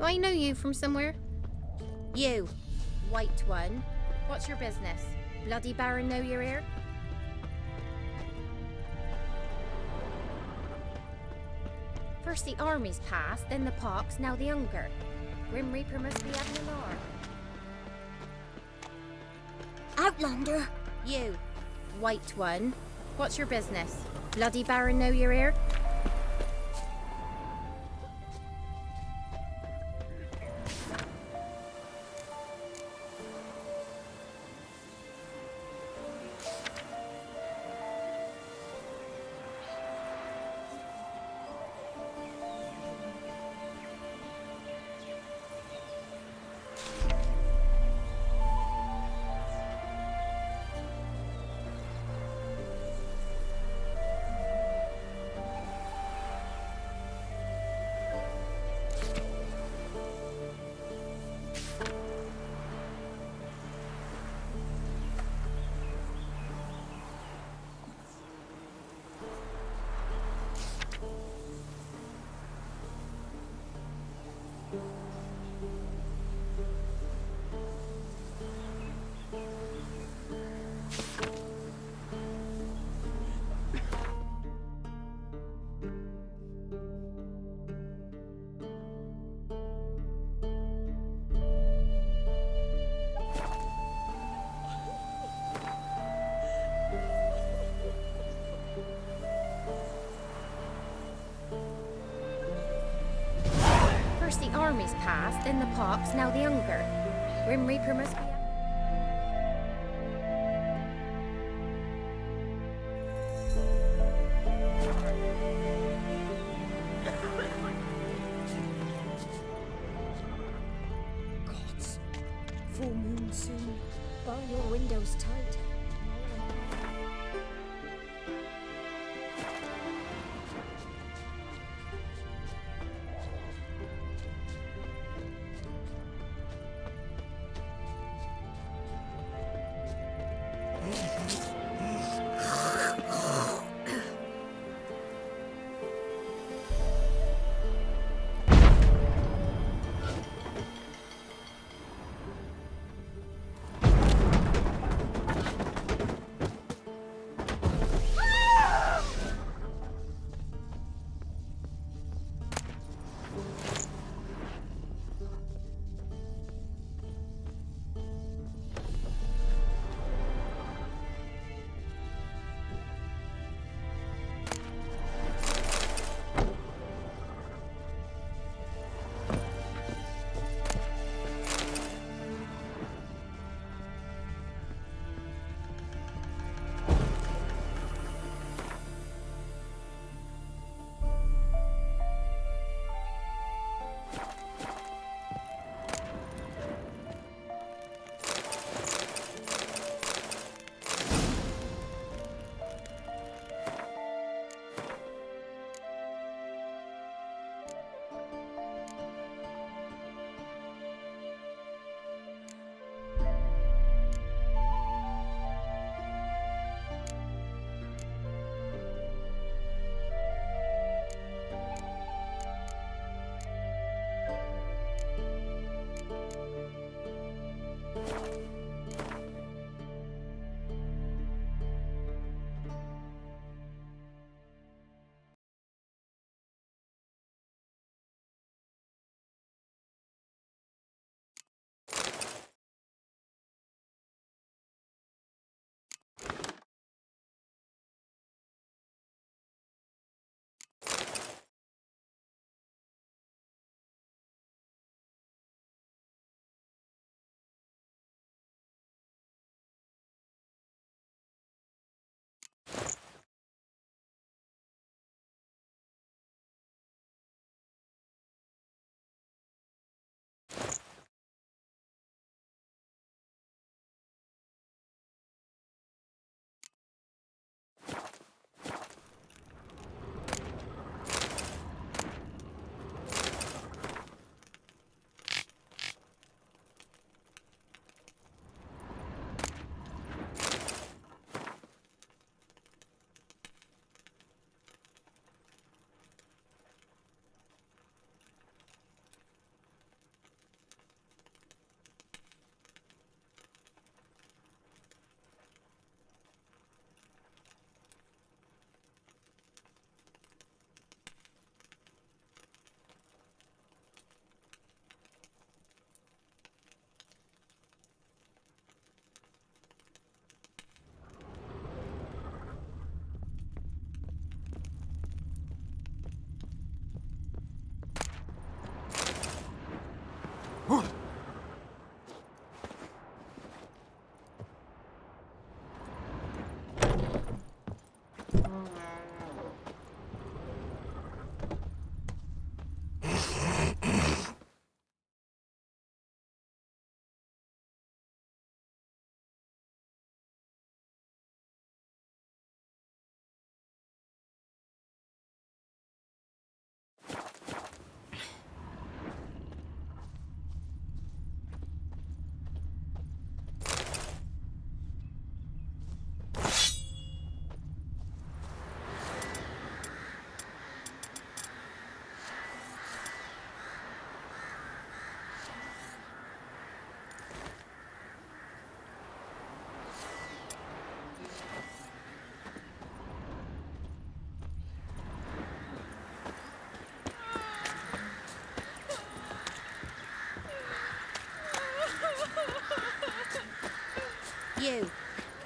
I know you from somewhere. You, white one. What's your business? Bloody Baron know you're here? First the armies passed, then the pox, now the hunger. Grim Reaper must be having an arm. Outlander! You, white one. What's your business? Bloody Baron know you're here? First the armies passed, then the pox, now the hunger. Grim Reaper must be... Gods. Full moon soon. Bar your windows tight.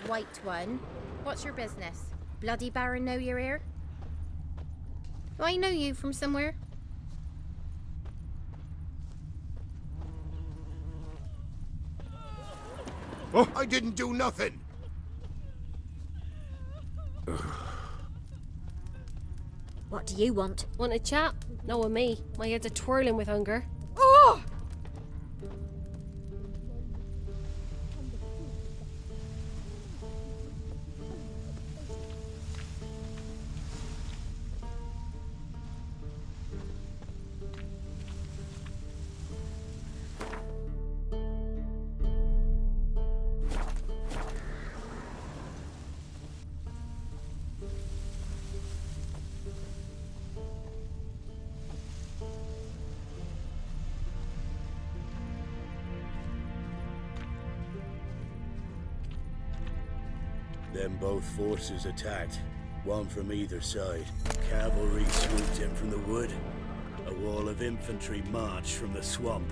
White One, what's your business? Bloody Baron know you're here? Do I know you from somewhere? Oh, I didn't do nothing. What do you want? Want a chat? No, with me. My head's a twirling with hunger. Oh! Then both forces attacked, one from either side. Cavalry swooped in from the wood. A wall of infantry marched from the swamp.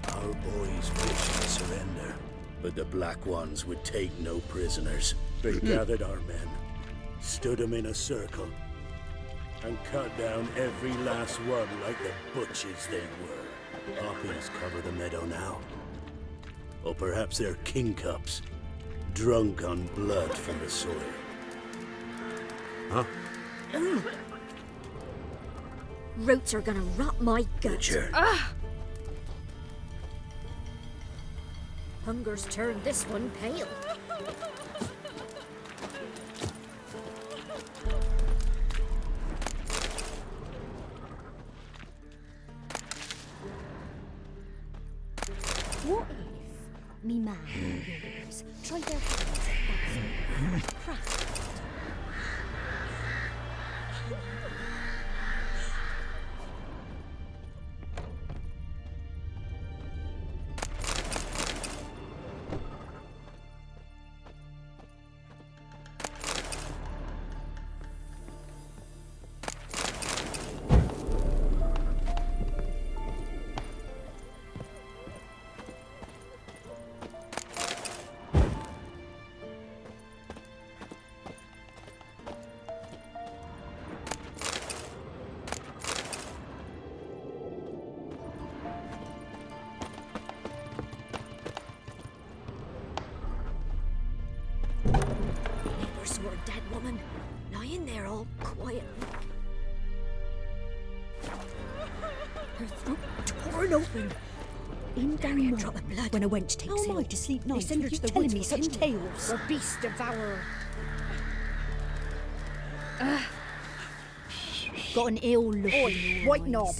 Our boys wished to surrender, but the Black Ones would take no prisoners. They gathered our men, stood them in a circle, and cut down every last one like the butchers they were. Poppies cover the meadow now. Or perhaps they're kingcups, drunk on blood from the soil. Huh? Roots are gonna rot my guts. Ah! Hunger's turned this one pale. What if me man and yours tried their hands at craft? Saw a dead woman lying there all quiet. Her throat torn open. In down a drop of blood. When a wench takes ill. How am I to sleep night? They send her to the woods me such tales. Or beast devourer. Got an ill look. Oi, white knob.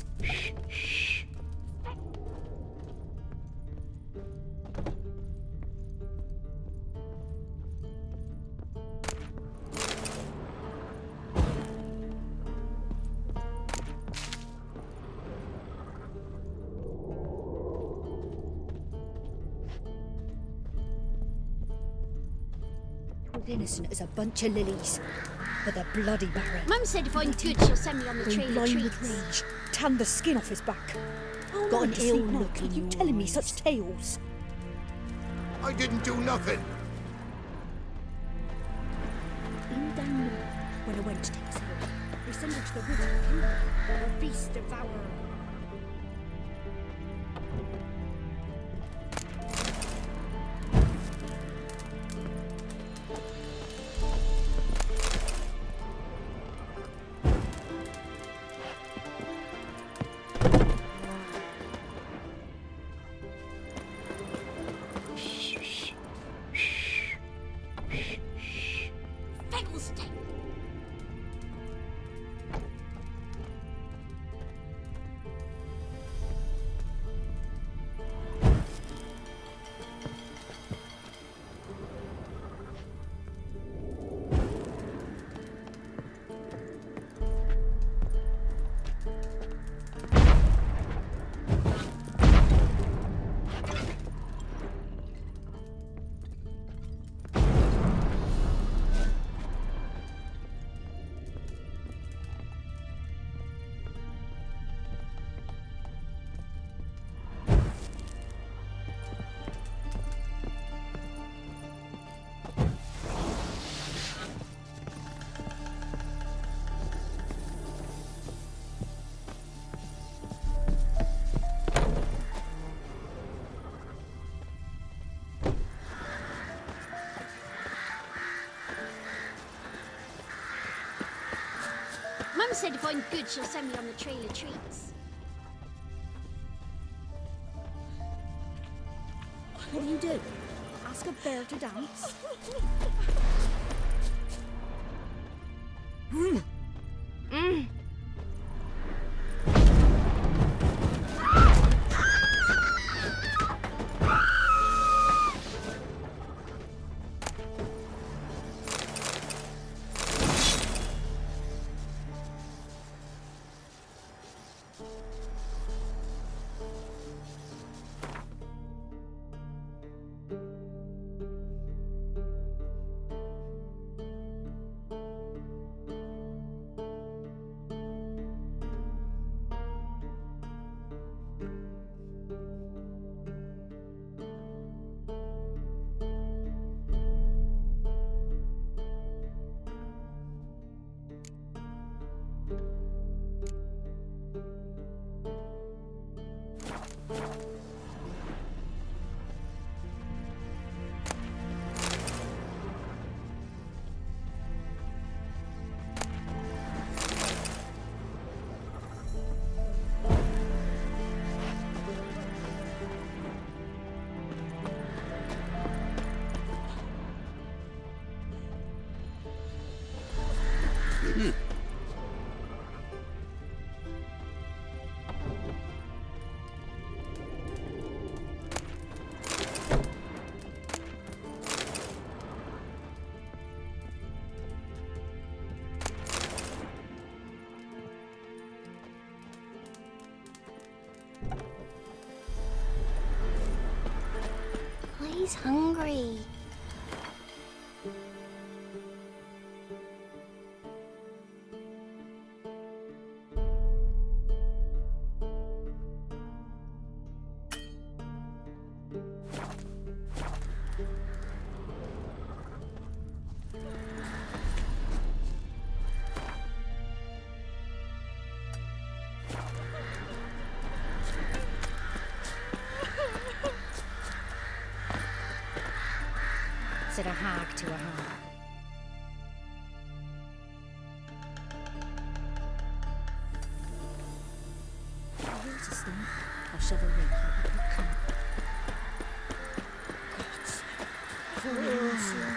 Innocent as a bunch of lilies, but the bloody Baron. Mum said if I'm good, she'll send me on the trail of blind trees. with rage, tan the skin off his back. Got an ill look. You telling me such tales? I didn't do nothing. In down north, when a wench takes ill, they send her to the woods to kill her, or a beast devourer. Mum said if I'm good, she'll send me on the trail of treats. What do you do? Ask a bear to dance? He's hungry. Said a hag to a hag. Here's a stump. I'll shove a ring. Come. God's sake.